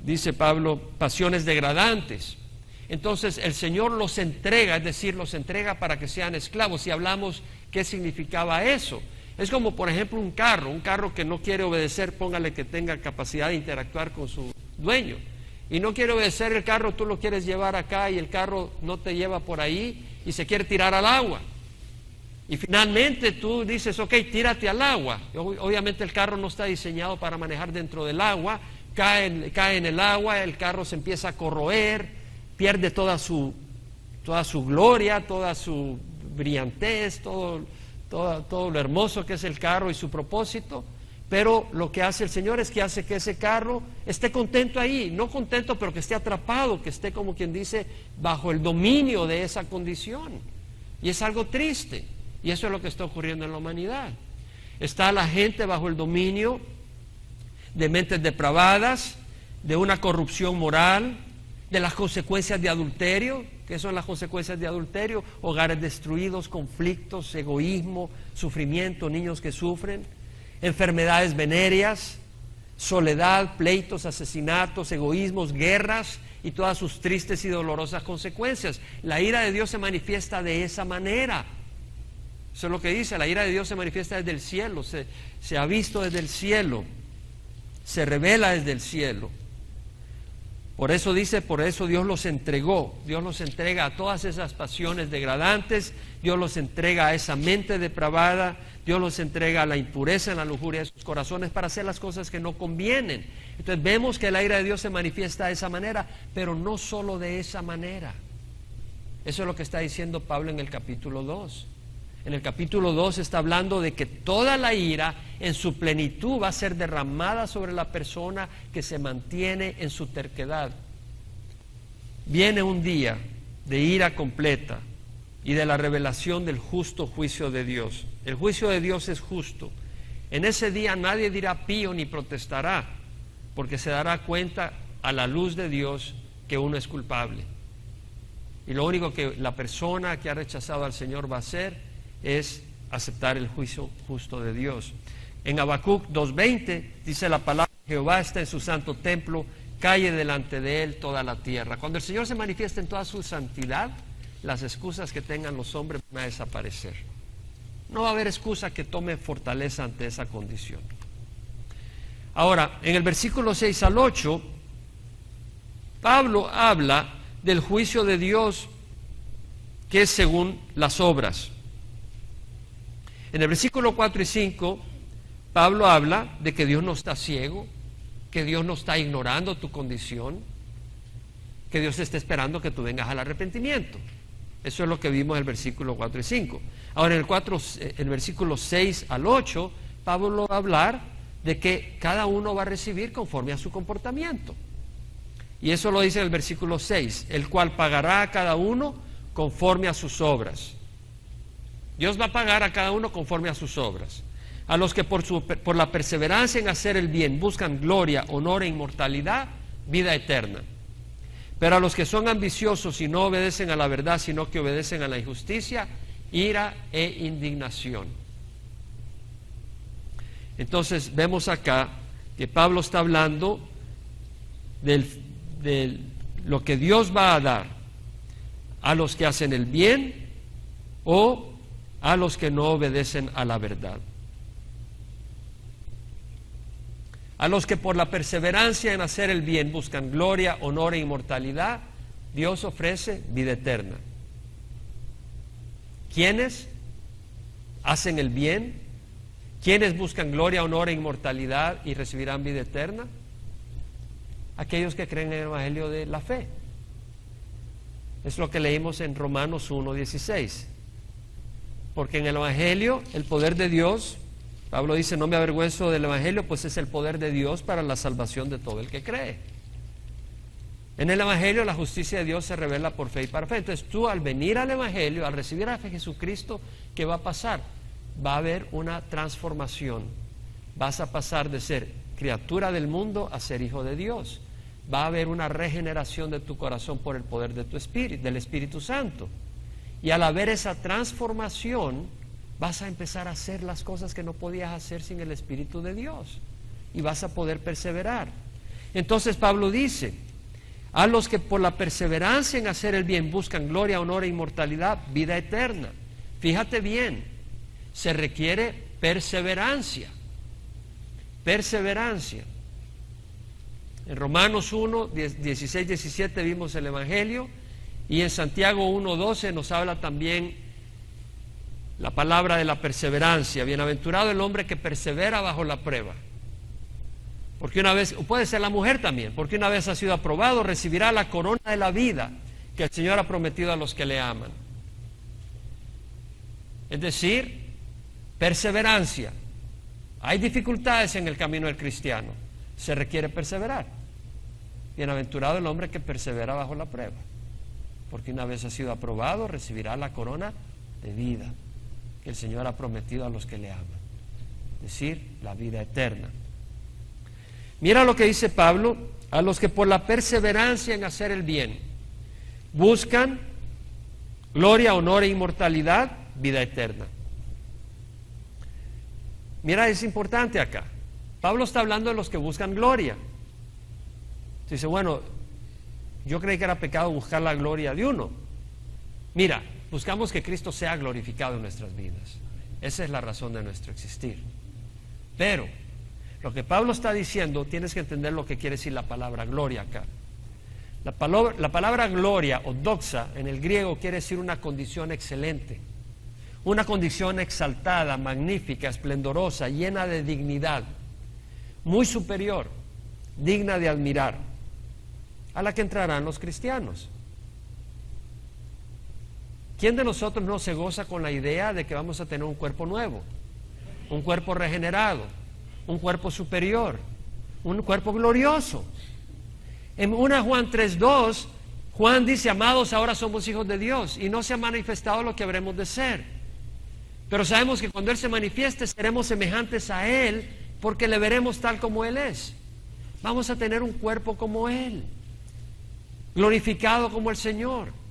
dice Pablo, pasiones degradantes. Entonces el Señor los entrega, es decir, los entrega para que sean esclavos. Y hablamos qué significaba eso. Es como, por ejemplo, un carro que no quiere obedecer, póngale que tenga capacidad de interactuar con su dueño. Y no quiere obedecer el carro, tú lo quieres llevar acá y el carro no te lleva por ahí y se quiere tirar al agua. Y finalmente tú dices, ok, tírate al agua. Obviamente el carro no está diseñado para manejar dentro del agua, cae en el agua, el carro se empieza a corroer, pierde toda su gloria, toda su brillantez, todo lo hermoso que es el carro y su propósito. Pero lo que hace el Señor es que hace que ese carro esté contento ahí, no contento, pero que esté atrapado, que esté, como quien dice, bajo el dominio de esa condición. Y es algo triste, y eso es lo que está ocurriendo en la humanidad. Está la gente bajo el dominio de mentes depravadas, de una corrupción moral, de las consecuencias de adulterio. ¿Qué son las consecuencias de adulterio? Hogares destruidos, conflictos, egoísmo, sufrimiento, niños que sufren, enfermedades venéreas, soledad, pleitos, asesinatos, egoísmos, guerras y todas sus tristes y dolorosas consecuencias. La ira de Dios se manifiesta de esa manera. Eso es lo que dice, la ira de Dios se manifiesta desde el cielo, se ha visto desde el cielo, se revela desde el cielo. Por eso dice, por eso Dios los entregó. Dios los entrega a todas esas pasiones degradantes, Dios los entrega a esa mente depravada, Dios los entrega a la impureza, en la lujuria de sus corazones para hacer las cosas que no convienen. Entonces vemos que la ira de Dios se manifiesta de esa manera, pero no solo de esa manera. Eso es lo que está diciendo Pablo en el capítulo 2. En el capítulo 2 está hablando de que toda la ira en su plenitud va a ser derramada sobre la persona que se mantiene en su terquedad. Viene un día de ira completa y de la revelación del justo juicio de Dios. El juicio de Dios es justo. En ese día nadie dirá pío ni protestará, porque se dará cuenta a la luz de Dios que uno es culpable. Y lo único que la persona que ha rechazado al Señor va a hacer es aceptar el juicio justo de Dios. En Habacuc 2:20 dice la palabra: Jehová está en su santo templo, calle delante de él toda la tierra. Cuando el Señor se manifiesta en toda su santidad, las excusas que tengan los hombres van a desaparecer. No va a haber excusa que tome fortaleza ante esa condición. Ahora, en el versículo 6 al 8, Pablo habla del juicio de Dios que es según las obras. En el versículo 4 y 5, Pablo habla de que Dios no está ciego, que Dios no está ignorando tu condición, que Dios está esperando que tú vengas al arrepentimiento. Eso es lo que vimos en el versículo 4 y 5. Ahora en el versículo 6 al 8, Pablo va a hablar de que cada uno va a recibir conforme a su comportamiento. Y eso lo dice en el versículo 6, el cual pagará a cada uno conforme a sus obras. Dios va a pagar a cada uno conforme a sus obras. A los que por la perseverancia en hacer el bien buscan gloria, honor e inmortalidad, vida eterna. Pero a los que son ambiciosos y no obedecen a la verdad, sino que obedecen a la injusticia, ira e indignación. Entonces vemos acá que Pablo está hablando de lo que Dios va a dar a los que hacen el bien o a los que no obedecen a la verdad. A los que por la perseverancia en hacer el bien buscan gloria, honor e inmortalidad, Dios ofrece vida eterna. ¿Quiénes hacen el bien? ¿Quiénes buscan gloria, honor e inmortalidad y recibirán vida eterna? Aquellos que creen en el Evangelio de la fe. Es lo que leímos en Romanos 1:16. Porque en el Evangelio, el poder de Dios, Pablo dice, no me avergüenzo del Evangelio, pues es el poder de Dios para la salvación de todo el que cree. En el Evangelio la justicia de Dios se revela por fe y para fe. Entonces tú al venir al Evangelio, al recibir a Jesucristo, ¿qué va a pasar? Va a haber una transformación. Vas a pasar de ser criatura del mundo a ser hijo de Dios. Va a haber una regeneración de tu corazón por el poder de tu espíritu, del Espíritu Santo. Y al haber esa transformación, vas a empezar a hacer las cosas que no podías hacer sin el Espíritu de Dios. Y vas a poder perseverar. Entonces Pablo dice, a los que por la perseverancia en hacer el bien buscan gloria, honor e inmortalidad, vida eterna. Fíjate bien, se requiere perseverancia. Perseverancia. En Romanos 1, 16, 17 vimos el Evangelio. Y en Santiago 1:12 nos habla también la palabra de la perseverancia. Bienaventurado el hombre que persevera bajo la prueba. Porque una vez, puede ser la mujer también, porque una vez ha sido aprobado, recibirá la corona de la vida que el Señor ha prometido a los que le aman. Es decir, perseverancia. Hay dificultades en el camino del cristiano. Se requiere perseverar. Bienaventurado el hombre que persevera bajo la prueba. Porque una vez ha sido aprobado, recibirá la corona de vida que el Señor ha prometido a los que le aman. Es decir, la vida eterna. Mira lo que dice Pablo, a los que por la perseverancia en hacer el bien buscan gloria, honor e inmortalidad, vida eterna. Mira, es importante acá. Pablo está hablando de los que buscan gloria. Dice, bueno, yo creí que era pecado buscar la gloria de uno. Mira, buscamos que Cristo sea glorificado en nuestras vidas. Esa es la razón de nuestro existir. Pero lo que Pablo está diciendo, tienes que entender lo que quiere decir la palabra gloria acá. La palabra gloria o doxa en el griego quiere decir una condición excelente, una condición exaltada, magnífica, esplendorosa, llena de dignidad, muy superior, digna de admirar, a la que entrarán los cristianos. ¿Quién de nosotros no se goza con la idea de que vamos a tener un cuerpo nuevo, un cuerpo regenerado, un cuerpo superior, un cuerpo glorioso? En 1 Juan 3:2, Juan dice: amados, ahora somos hijos de Dios y no se ha manifestado lo que habremos de ser. Pero sabemos que cuando Él se manifieste seremos semejantes a Él, porque le veremos tal como Él es. Vamos a tener un cuerpo como Él, glorificado como el Señor.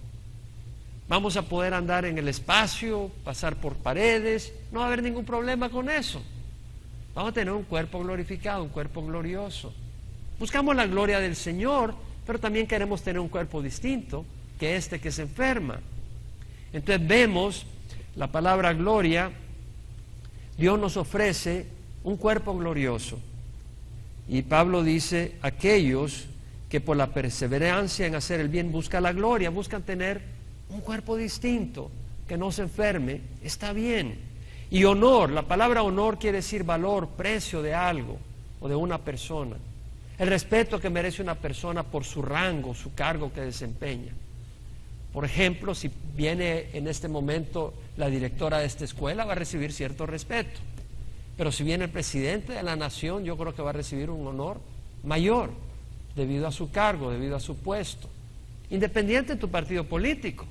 Vamos a poder andar en el espacio, pasar por paredes, no va a haber ningún problema con eso. Vamos a tener un cuerpo glorificado, un cuerpo glorioso. Buscamos la gloria del Señor, pero también queremos tener un cuerpo distinto que este que se enferma. Entonces vemos la palabra gloria. Dios nos ofrece un cuerpo glorioso. Y Pablo dice: aquellos que por la perseverancia en hacer el bien buscan la gloria, buscan tener un cuerpo distinto, que no se enferme, está bien. Y honor, la palabra honor quiere decir valor, precio de algo o de una persona. El respeto que merece una persona por su rango, su cargo que desempeña. Por ejemplo, si viene en este momento la directora de esta escuela, va a recibir cierto respeto. Pero si viene el presidente de la nación, yo creo que va a recibir un honor mayor, debido a su cargo, debido a su puesto. Independiente de tu partido político,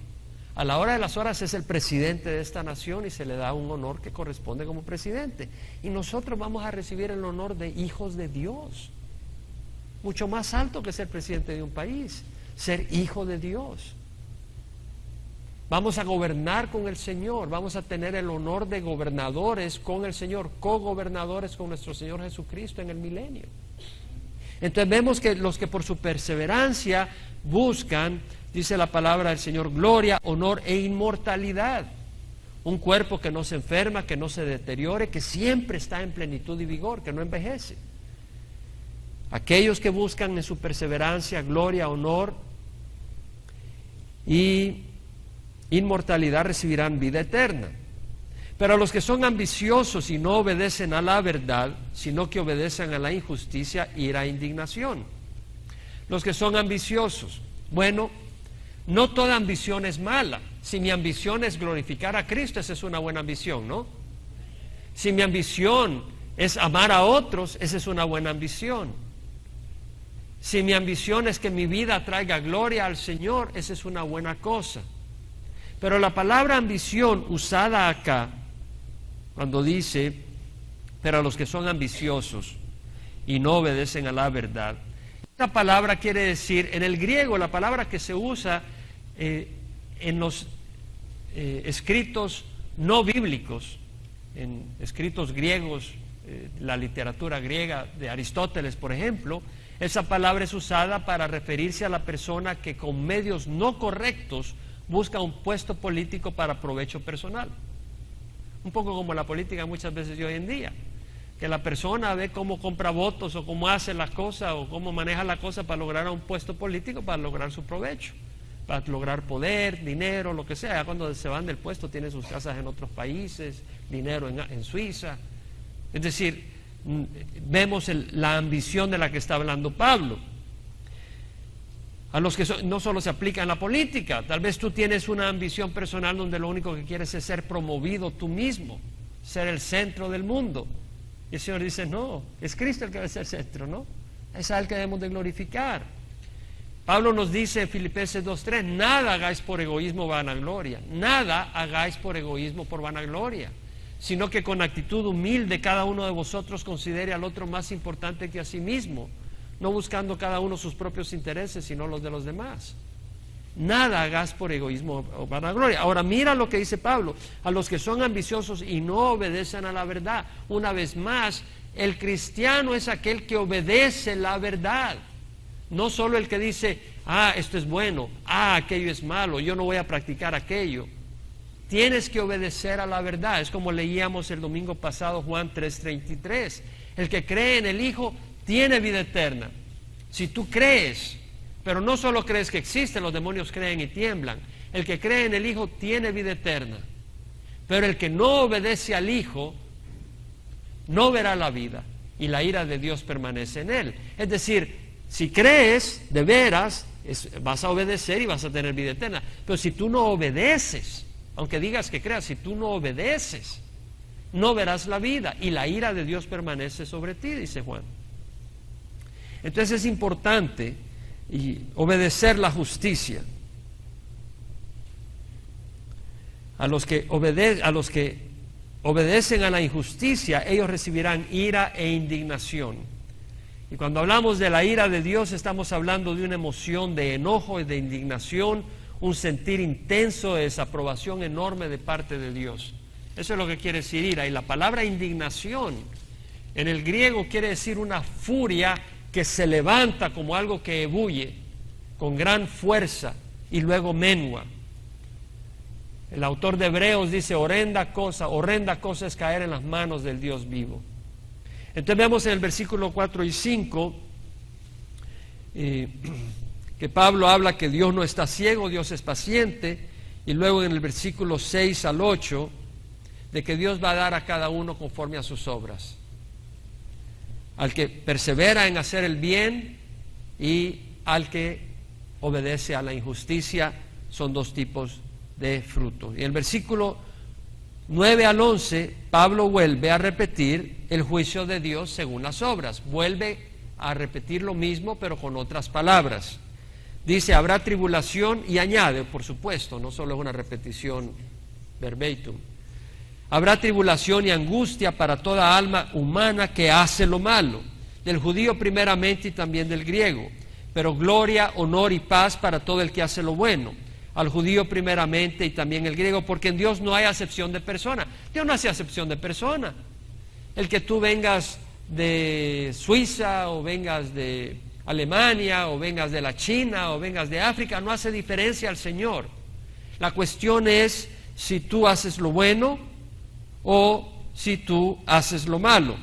a la hora de las horas es el presidente de esta nación y se le da un honor que corresponde como presidente. Y nosotros vamos a recibir el honor de hijos de Dios, mucho más alto que ser presidente de un país, ser hijo de Dios. Vamos a gobernar con el Señor, vamos a tener el honor de gobernadores con el Señor, cogobernadores con nuestro Señor Jesucristo en el milenio. Entonces vemos que los que por su perseverancia buscan, dice la palabra del Señor, gloria, honor e inmortalidad. Un cuerpo que no se enferma, que no se deteriore, que siempre está en plenitud y vigor, que no envejece. Aquellos que buscan en su perseverancia gloria, honor y inmortalidad recibirán vida eterna. Pero los que son ambiciosos y no obedecen a la verdad, sino que obedecen a la injusticia, irá indignación. Los que son ambiciosos, bueno, no toda ambición es mala. Si mi ambición es glorificar a Cristo, esa es una buena ambición, ¿no? Si mi ambición es amar a otros, esa es una buena ambición. Si mi ambición es que mi vida traiga gloria al Señor, esa es una buena cosa. Pero la palabra ambición usada acá, cuando dice, pero a los que son ambiciosos y no obedecen a la verdad, esta palabra quiere decir, en el griego, la palabra que se usa en los escritos no bíblicos, en escritos griegos, la literatura griega de Aristóteles, por ejemplo, esa palabra es usada para referirse a la persona que con medios no correctos busca un puesto político para provecho personal. Un poco como la política muchas veces de hoy en día, que la persona ve cómo compra votos o cómo hace las cosas o cómo maneja la cosa para lograr un puesto político, para lograr su provecho, para lograr poder, dinero, lo que sea. Ya cuando se van del puesto tienen sus casas en otros países, dinero en Suiza. Es decir, vemos la ambición de la que está hablando Pablo. A los que no solo se aplica en la política, tal vez tú tienes una ambición personal donde lo único que quieres es ser promovido tú mismo, ser el centro del mundo. Y el Señor dice, no, es Cristo el que debe ser centro, ¿no? Es a Él que debemos de glorificar. Pablo nos dice en Filipenses 2:3, nada hagáis por egoísmo o vanagloria, nada hagáis por egoísmo por vanagloria, sino que con actitud humilde cada uno de vosotros considere al otro más importante que a sí mismo, no buscando cada uno sus propios intereses, sino los de los demás. Nada hagas por egoísmo o vanagloria. Ahora mira lo que dice Pablo, a los que son ambiciosos y no obedecen a la verdad. Una vez más, el cristiano es aquel que obedece la verdad, no solo el que dice, esto es bueno, aquello es malo, yo no voy a practicar aquello. Tienes que obedecer a la verdad. Es como leíamos el domingo pasado Juan 3:33, el que cree en el Hijo tiene vida eterna. Si tú crees, pero no solo crees que existe, los demonios creen y tiemblan. El que cree en el Hijo tiene vida eterna. Pero el que no obedece al Hijo no verá la vida y la ira de Dios permanece en él. Es decir, si crees de veras, vas a obedecer y vas a tener vida eterna. Pero si tú no obedeces, Aunque digas que creas, si tú no obedeces, no verás la vida, y la ira de Dios permanece sobre ti, dice Juan. Entonces es importante obedecer la justicia. A los que obedecen a la injusticia, ellos recibirán ira e indignación. Y cuando hablamos de la ira de Dios, estamos hablando de una emoción de enojo y de indignación, un sentir intenso de desaprobación enorme de parte de Dios. Eso es lo que quiere decir ira. Y la palabra indignación en el griego quiere decir una furia que se levanta como algo que ebulle con gran fuerza y luego menua. El autor de Hebreos dice: horrenda cosa es caer en las manos del Dios vivo. Entonces vemos en el versículo 4 y 5 que Pablo habla que Dios no está ciego, Dios es paciente, y luego en el versículo 6 al 8 de que Dios va a dar a cada uno conforme a sus obras. Al que persevera en hacer el bien y al que obedece a la injusticia, son dos tipos de fruto. Y en el versículo 9 al 11, Pablo vuelve a repetir el juicio de Dios según las obras. Vuelve a repetir lo mismo, pero con otras palabras. Dice: habrá tribulación, y añade, por supuesto, no solo es una repetición verbatim. Habrá tribulación y angustia para toda alma humana que hace lo malo, del judío primeramente y también del griego, pero gloria, honor y paz para todo el que hace lo bueno, al judío primeramente y también el griego, porque en Dios no hay acepción de persona. Dios no hace acepción de persona. El que tú vengas de Suiza o vengas de Alemania o vengas de la China o vengas de África, no hace diferencia al Señor. La cuestión es si tú haces lo bueno o si tú haces lo malo.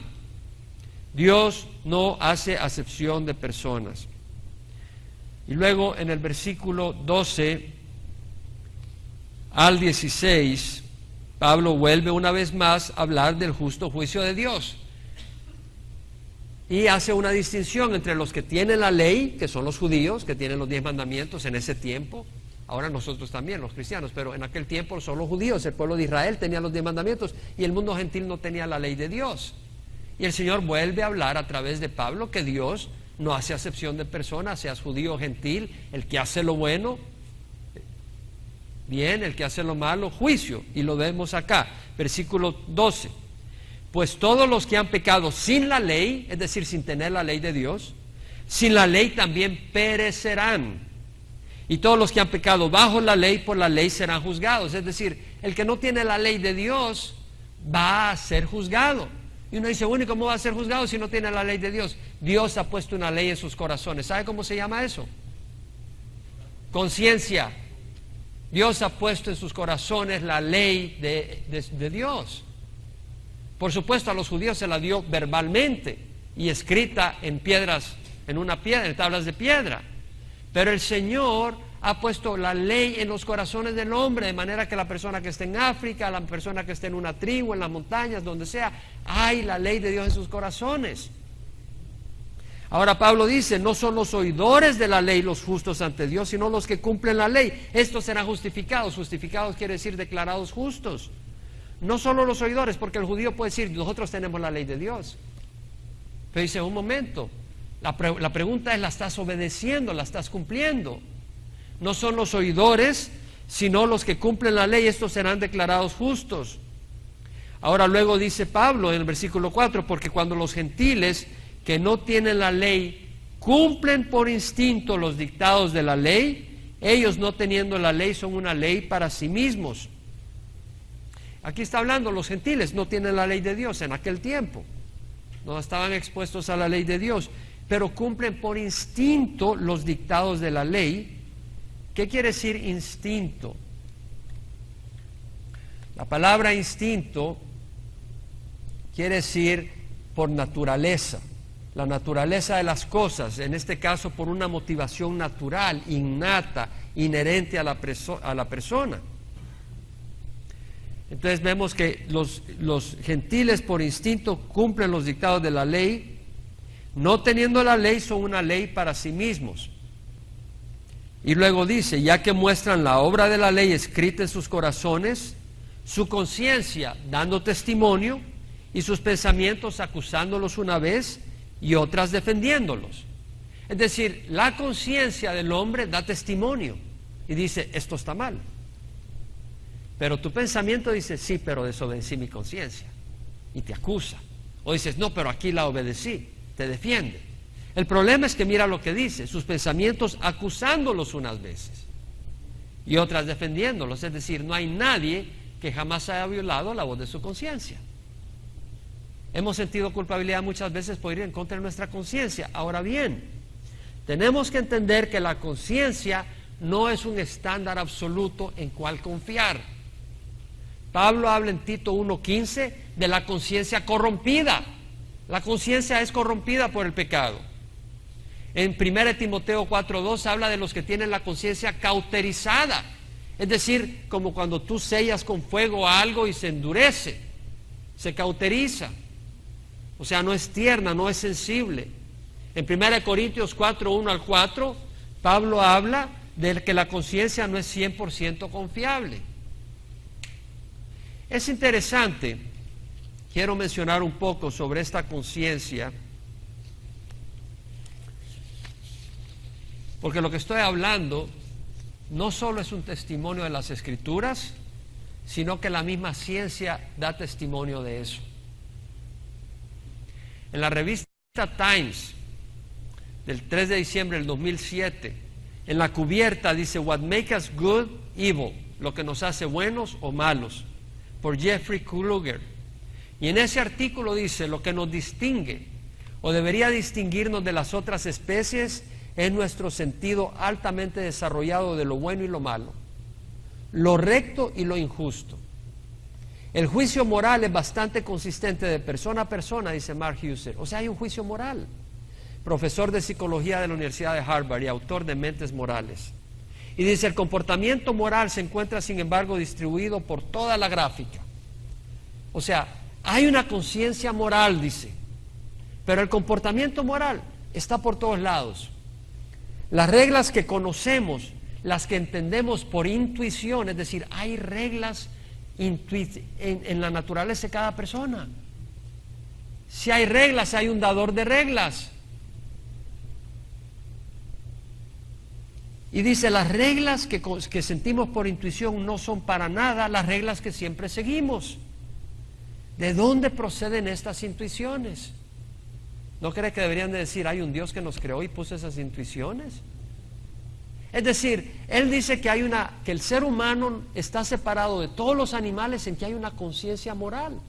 Dios no hace acepción de personas. Y luego en el versículo 12 al 16, Pablo vuelve una vez más a hablar del justo juicio de Dios. Y hace una distinción entre los que tienen la ley, que son los judíos, que tienen los 10 mandamientos en ese tiempo. Ahora nosotros también, los cristianos, pero en aquel tiempo son los judíos, el pueblo de Israel tenía los 10 mandamientos y el mundo gentil no tenía la ley de Dios. Y el Señor vuelve a hablar a través de Pablo que Dios no hace acepción de personas, seas judío o gentil, el que hace lo bueno, bien, el que hace lo malo, juicio. Y lo vemos acá, versículo 12. Pues todos los que han pecado sin la ley, es decir, sin tener la ley de Dios, sin la ley también perecerán. Y todos los que han pecado bajo la ley, por la ley serán juzgados. Es decir, el que no tiene la ley de Dios va a ser juzgado. Y uno dice: bueno, ¿y cómo va a ser juzgado si no tiene la ley de Dios? Dios ha puesto una ley en sus corazones. ¿Sabe cómo se llama eso? Conciencia. Dios ha puesto en sus corazones la ley de Dios. Por supuesto, a los judíos se la dio verbalmente y escrita en piedras, en tablas de piedra. Pero el Señor ha puesto la ley en los corazones del hombre, de manera que la persona que esté en África, la persona que esté en una tribu, en las montañas, donde sea, hay la ley de Dios en sus corazones. Ahora Pablo dice: no son los oidores de la ley los justos ante Dios, sino los que cumplen la ley. Estos serán justificados. Justificados quiere decir declarados justos. No solo los oidores, porque el judío puede decir: nosotros tenemos la ley de Dios. Pero dice: un momento, la pregunta es: ¿la estás obedeciendo? ¿La estás cumpliendo? No son los oidores, sino los que cumplen la ley. Estos serán declarados justos. Ahora luego dice Pablo en el versículo 4: porque cuando los gentiles que no tienen la ley cumplen por instinto los dictados de la ley, ellos, no teniendo la ley, son una ley para sí mismos. Aquí está hablando: los gentiles no tienen la ley de Dios en aquel tiempo, no estaban expuestos a la ley de Dios, pero cumplen por instinto los dictados de la ley. ¿Qué quiere decir instinto? La palabra instinto quiere decir por naturaleza, la naturaleza de las cosas, en este caso por una motivación natural, innata, inherente a la persona. Entonces vemos que los gentiles por instinto cumplen los dictados de la ley, no teniendo la ley, son una ley para sí mismos. Y luego dice, ya que muestran la obra de la ley escrita en sus corazones, su conciencia dando testimonio y sus pensamientos acusándolos una vez y otras defendiéndolos. Es decir, la conciencia del hombre da testimonio y dice, esto está mal. Pero tu pensamiento dice, sí, pero desobedecí mi conciencia, y te acusa. O dices, no, pero aquí la obedecí, te defiende. El problema es que mira lo que dice, sus pensamientos acusándolos unas veces y otras defendiéndolos. Es decir, no hay nadie que jamás haya violado la voz de su conciencia. Hemos sentido culpabilidad muchas veces por ir en contra de nuestra conciencia. Ahora bien, tenemos que entender que la conciencia no es un estándar absoluto en cual confiar. Pablo habla en Tito 1:15 de la conciencia corrompida. La conciencia es corrompida por el pecado. En 1 Timoteo 4:2 habla de los que tienen la conciencia cauterizada. Es decir, como cuando tú sellas con fuego algo y se endurece, se cauteriza. O sea, no es tierna, no es sensible. En 1 Corintios 4:1-4, Pablo habla de que la conciencia no es 100% confiable. Es interesante, quiero mencionar un poco sobre esta conciencia, porque lo que estoy hablando no solo es un testimonio de las Escrituras, sino que la misma ciencia da testimonio de eso. En la revista Times, del 3 de diciembre del 2007, en la cubierta dice, What makes us good, evil, lo que nos hace buenos o malos, por Jeffrey Kluger. Y en ese artículo dice, lo que nos distingue, o debería distinguirnos de las otras especies, es nuestro sentido altamente desarrollado de lo bueno y lo malo, lo recto y lo injusto. El juicio moral es bastante consistente de persona a persona, dice Mark Husser. O sea, hay un juicio moral. Profesor de psicología de la Universidad de Harvard y autor de Mentes Morales. Y dice, el comportamiento moral se encuentra, sin embargo, distribuido por toda la gráfica. O sea, hay una conciencia moral, dice, pero el comportamiento moral está por todos lados. Las reglas que conocemos, las que entendemos por intuición, es decir, hay reglas en la naturaleza de cada persona. Si hay reglas, hay un dador de reglas. Y dice, las reglas que sentimos por intuición no son para nada las reglas que siempre seguimos. ¿De dónde proceden estas intuiciones? ¿No cree que deberían de decir, hay un Dios que nos creó y puso esas intuiciones? Es decir, él dice que que el ser humano está separado de todos los animales en que hay una conciencia moral.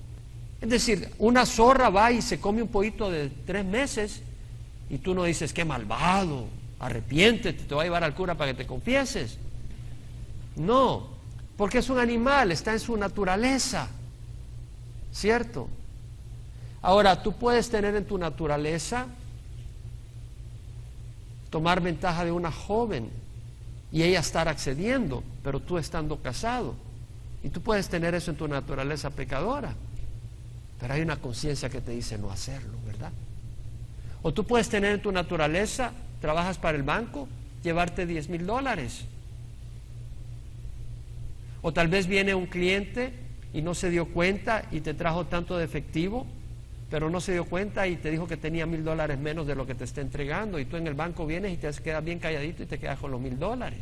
Es decir, una zorra va y se come un pollito de 3 meses y tú no dices, qué malvado, arrepiéntete, te va a llevar al cura para que te confieses. No, porque es un animal, está en su naturaleza, ¿cierto? Ahora, tú puedes tener en tu naturaleza tomar ventaja de una joven y ella estar accediendo, pero tú estando casado. Y tú puedes tener eso en tu naturaleza pecadora, pero hay una conciencia que te dice no hacerlo, ¿verdad? O tú puedes tener en tu naturaleza, trabajas para el banco, llevarte $10,000. O tal vez viene un cliente y no se dio cuenta y te trajo tanto de efectivo, pero no se dio cuenta y te dijo que tenía $1,000 menos de lo que te está entregando, y tú en el banco vienes y te quedas bien calladito y te quedas con los $1,000.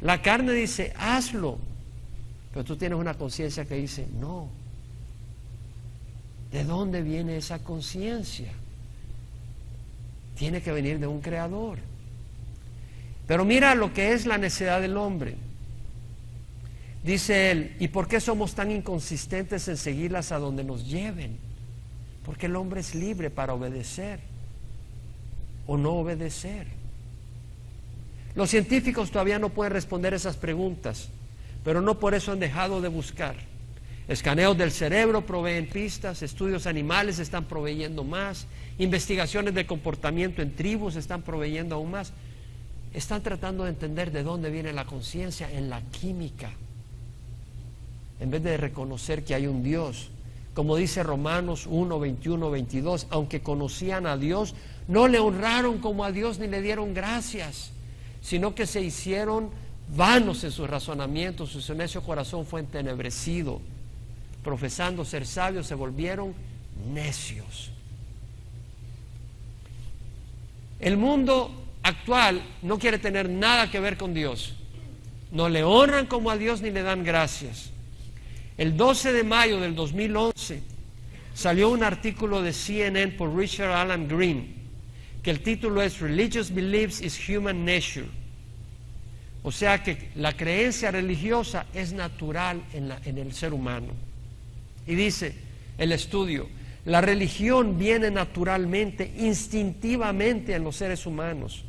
La carne dice, hazlo, pero tú tienes una conciencia que dice, no. ¿De dónde viene esa conciencia? Tiene que venir de un creador. Pero mira lo que es la necedad del hombre. Dice él, ¿y por qué somos tan inconsistentes en seguirlas a donde nos lleven? Porque el hombre es libre para obedecer o no obedecer. Los científicos todavía no pueden responder esas preguntas, pero no por eso han dejado de buscar. Escaneos del cerebro proveen pistas, estudios animales están proveyendo más, investigaciones de comportamiento en tribus están proveyendo aún más. Están tratando de entender de dónde viene la conciencia en la química, en vez de reconocer que hay un Dios. Como dice Romanos 1, 21, 22, aunque conocían a Dios, no le honraron como a Dios ni le dieron gracias, sino que se hicieron vanos en sus razonamientos, su necio corazón fue entenebrecido. Profesando ser sabios, se volvieron necios. El mundo actual no quiere tener nada que ver con Dios. No le honran como a Dios ni le dan gracias. El 12 de mayo del 2011 salió un artículo de CNN por Richard Alan Green, que el título es Religious Beliefs is Human Nature. O sea que la creencia religiosa es natural en el ser humano. Y dice el estudio, la religión viene naturalmente, instintivamente en los seres humanos.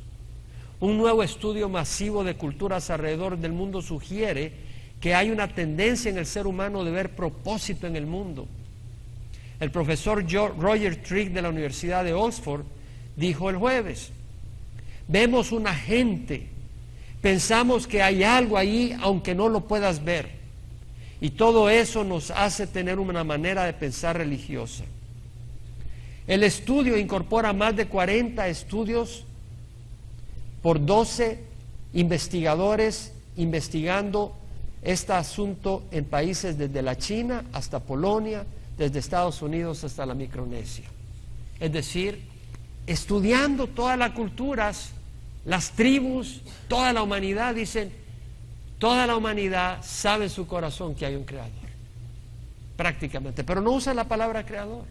Un nuevo estudio masivo de culturas alrededor del mundo sugiere que hay una tendencia en el ser humano de ver propósito en el mundo. El profesor Roger Trigg de la Universidad de Oxford dijo el jueves, vemos una gente, pensamos que hay algo ahí aunque no lo puedas ver, y todo eso nos hace tener una manera de pensar religiosa. El estudio incorpora más de 40 estudios por 12 investigadores investigando este asunto en países desde la China hasta Polonia, desde Estados Unidos hasta la Micronesia. Es decir, estudiando todas las culturas, las tribus, toda la humanidad, dicen, toda la humanidad sabe en su corazón que hay un creador, prácticamente, pero no usan la palabra creador.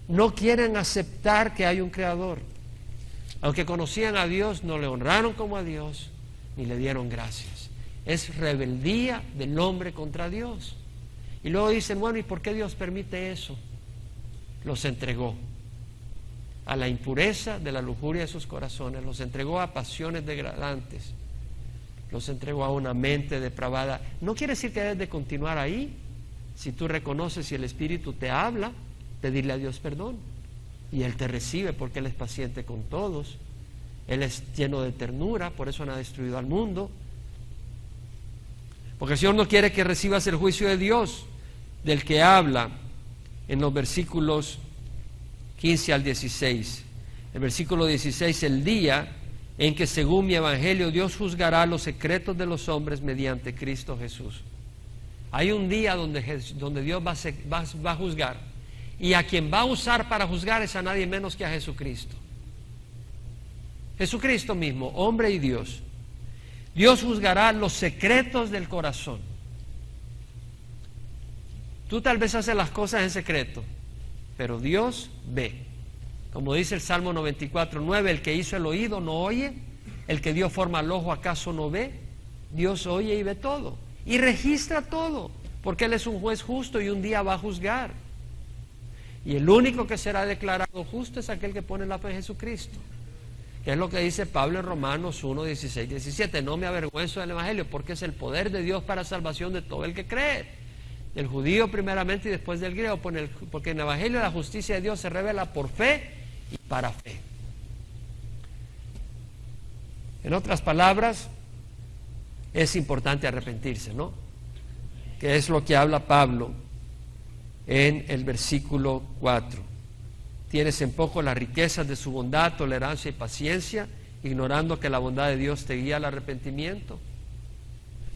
No quieren aceptar que hay un creador. Aunque conocían a Dios, no le honraron como a Dios, ni le dieron gracias. Es rebeldía del hombre contra Dios. Y luego dicen, bueno, ¿y por qué Dios permite eso? Los entregó a la impureza de la lujuria de sus corazones, los entregó a pasiones degradantes, los entregó a una mente depravada. No quiere decir que debes de continuar ahí. Si tú reconoces y el Espíritu te habla, pedirle a Dios perdón. Y Él te recibe porque Él es paciente con todos. Él es lleno de ternura, por eso no ha destruido al mundo. Porque el Señor no quiere que recibas el juicio de Dios, del que habla en los versículos 15 al 16. El versículo 16, el día en que según mi evangelio Dios juzgará los secretos de los hombres mediante Cristo Jesús. Hay un día donde Dios va a juzgar, y a quien va a usar para juzgar es a nadie menos que a Jesucristo. Jesucristo mismo, hombre y Dios. Dios juzgará los secretos del corazón. Tú tal vez haces las cosas en secreto, pero Dios ve. Como dice el Salmo 94:9, el que hizo el oído no oye, el que dio forma al ojo acaso no ve. Dios oye y ve todo, y registra todo, porque Él es un juez justo y un día va a juzgar. Y el único que será declarado justo es aquel que pone la fe en Jesucristo, que es lo que dice Pablo en Romanos 1, 16, 17. No me avergüenzo del evangelio, porque es el poder de Dios para salvación de todo el que cree, del judío primeramente y después del griego, porque en el evangelio la justicia de Dios se revela por fe y para fe. En otras palabras, es importante arrepentirse, ¿no? Que es lo que habla Pablo en el versículo 4. Tienes en poco las riquezas de su bondad, tolerancia y paciencia, ignorando que la bondad de Dios te guía al arrepentimiento.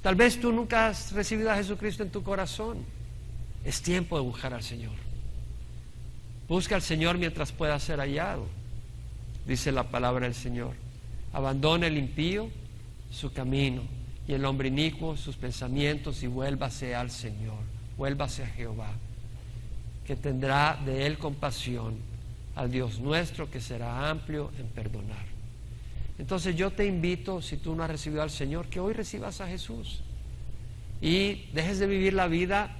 Tal vez tú nunca has recibido a Jesucristo en tu corazón. Es tiempo de buscar al Señor. Busca al Señor mientras pueda ser hallado, dice la palabra del Señor. Abandone el impío su camino y el hombre inicuo sus pensamientos, y vuélvase al Señor, vuélvase a Jehová, que tendrá de Él compasión, al Dios nuestro, que será amplio en perdonar. Entonces yo te invito, si tú no has recibido al Señor, que hoy recibas a Jesús y dejes de vivir la vida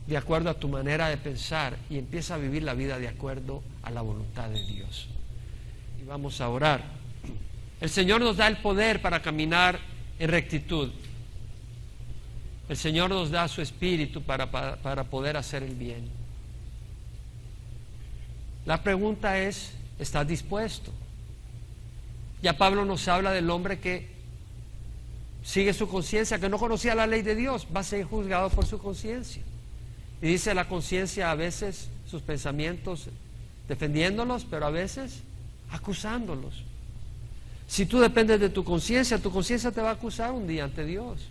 de acuerdo a tu manera de pensar y empieza a vivir la vida de acuerdo a la voluntad de Dios. Y vamos a orar. El Señor nos da el poder para caminar en rectitud. El Señor nos da su espíritu para poder hacer el bien. La pregunta es, ¿estás dispuesto? Ya Pablo nos habla del hombre que sigue su conciencia, que no conocía la ley de Dios, va a ser juzgado por su conciencia. Y dice la conciencia a veces sus pensamientos defendiéndolos, pero a veces acusándolos. Si tú dependes de tu conciencia te va a acusar un día ante Dios.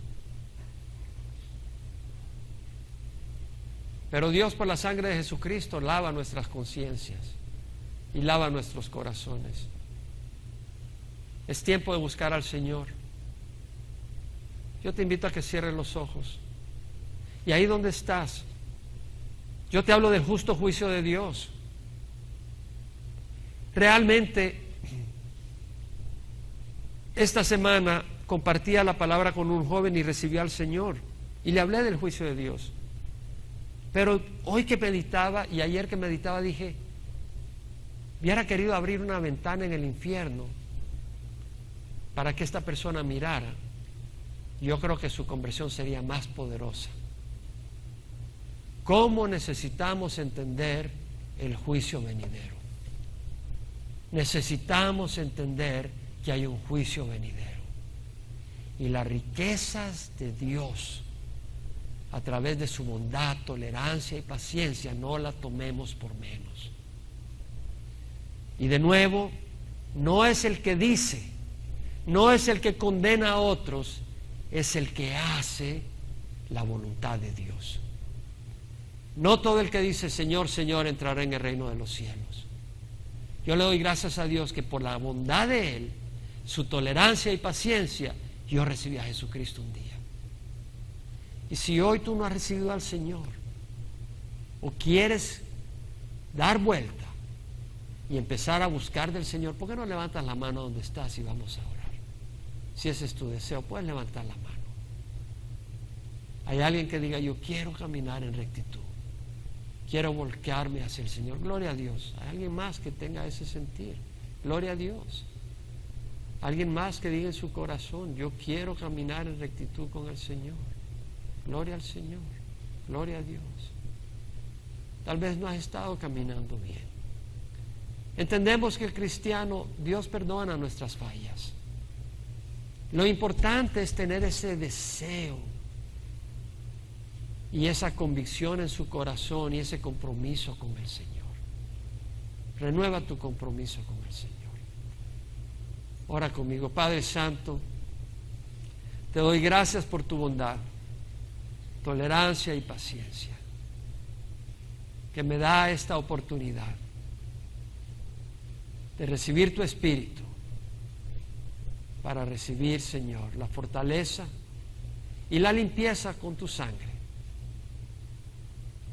Pero Dios, por la sangre de Jesucristo, lava nuestras conciencias y lava nuestros corazones. Es tiempo de buscar al Señor. Yo te invito a que cierres los ojos. Y ahí donde estás, yo te hablo del justo juicio de Dios. Realmente, esta semana compartía la palabra con un joven y recibió al Señor. Y le hablé del juicio de Dios. Pero hoy que meditaba y ayer que meditaba dije, hubiera querido abrir una ventana en el infierno para que esta persona mirara. Yo creo que su conversión sería más poderosa. ¿Cómo necesitamos entender el juicio venidero? Necesitamos entender que hay un juicio venidero. Y las riquezas de Dios, a través de su bondad, tolerancia y paciencia, no la tomemos por menos. Y de nuevo, no es el que dice, no es el que condena a otros, es el que hace la voluntad de Dios. No todo el que dice Señor, Señor entrará en el reino de los cielos. Yo le doy gracias a Dios que por la bondad de Él, su tolerancia y paciencia, yo recibí a Jesucristo un día. Y si hoy tú no has recibido al Señor o quieres dar vuelta y empezar a buscar del Señor, ¿por qué no levantas la mano donde estás y vamos a orar? Si ese es tu deseo, puedes levantar la mano. Hay alguien que diga, yo quiero caminar en rectitud, quiero volcarme hacia el Señor. Gloria a Dios. Hay alguien más que tenga ese sentir. Gloria a Dios. Alguien más que diga en su corazón, yo quiero caminar en rectitud con el Señor. Gloria al Señor. Gloria a Dios. Tal vez no has estado caminando bien. Entendemos que el cristiano, Dios perdona nuestras fallas. Lo importante es tener ese deseo y esa convicción en su corazón y ese compromiso con el Señor. Renueva tu compromiso con el Señor. Ora conmigo. Padre Santo, te doy gracias por tu bondad, tolerancia y paciencia, que me da esta oportunidad de recibir tu Espíritu para recibir, Señor, la fortaleza y la limpieza con tu sangre,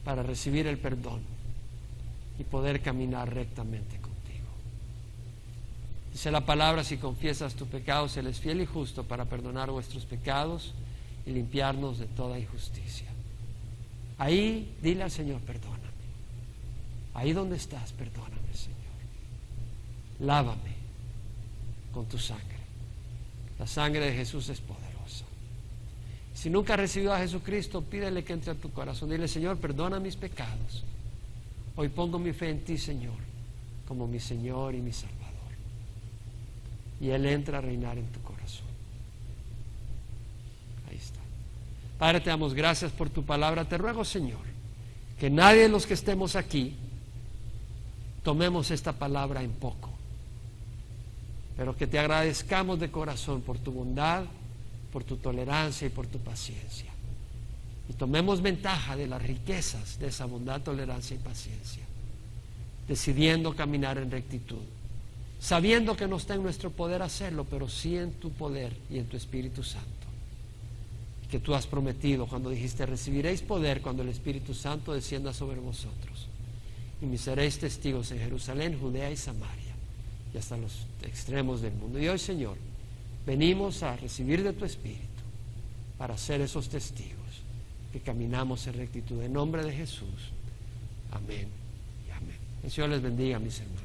para recibir el perdón y poder caminar rectamente contigo. Dice la palabra, si confiesas tus pecados, Él es fiel y justo para perdonar vuestros pecados y limpiarnos de toda injusticia. Ahí dile al Señor, perdóname. Ahí donde estás, perdóname, Señor. Lávame con tu sangre. La sangre de Jesús es poderosa. Si nunca has recibido a Jesucristo, pídele que entre a tu corazón. Dile, Señor, perdona mis pecados. Hoy pongo mi fe en ti, Señor, como mi Señor y mi Salvador. Y Él entra a reinar en tu corazón. Ahí está. Padre, te damos gracias por tu palabra. Te ruego, Señor, que nadie de los que estemos aquí tomemos esta palabra en poco, pero que te agradezcamos de corazón por tu bondad, por tu tolerancia y por tu paciencia. Y tomemos ventaja de las riquezas de esa bondad, tolerancia y paciencia, decidiendo caminar en rectitud, sabiendo que no está en nuestro poder hacerlo, pero sí en tu poder y en tu Espíritu Santo, que tú has prometido cuando dijiste, recibiréis poder cuando el Espíritu Santo descienda sobre vosotros, y me seréis testigos en Jerusalén, Judea y Samaria, y hasta los extremos del mundo. Y hoy, Señor, venimos a recibir de tu Espíritu para ser esos testigos que caminamos en rectitud. En nombre de Jesús, amén y amén. El Señor les bendiga, mis hermanos.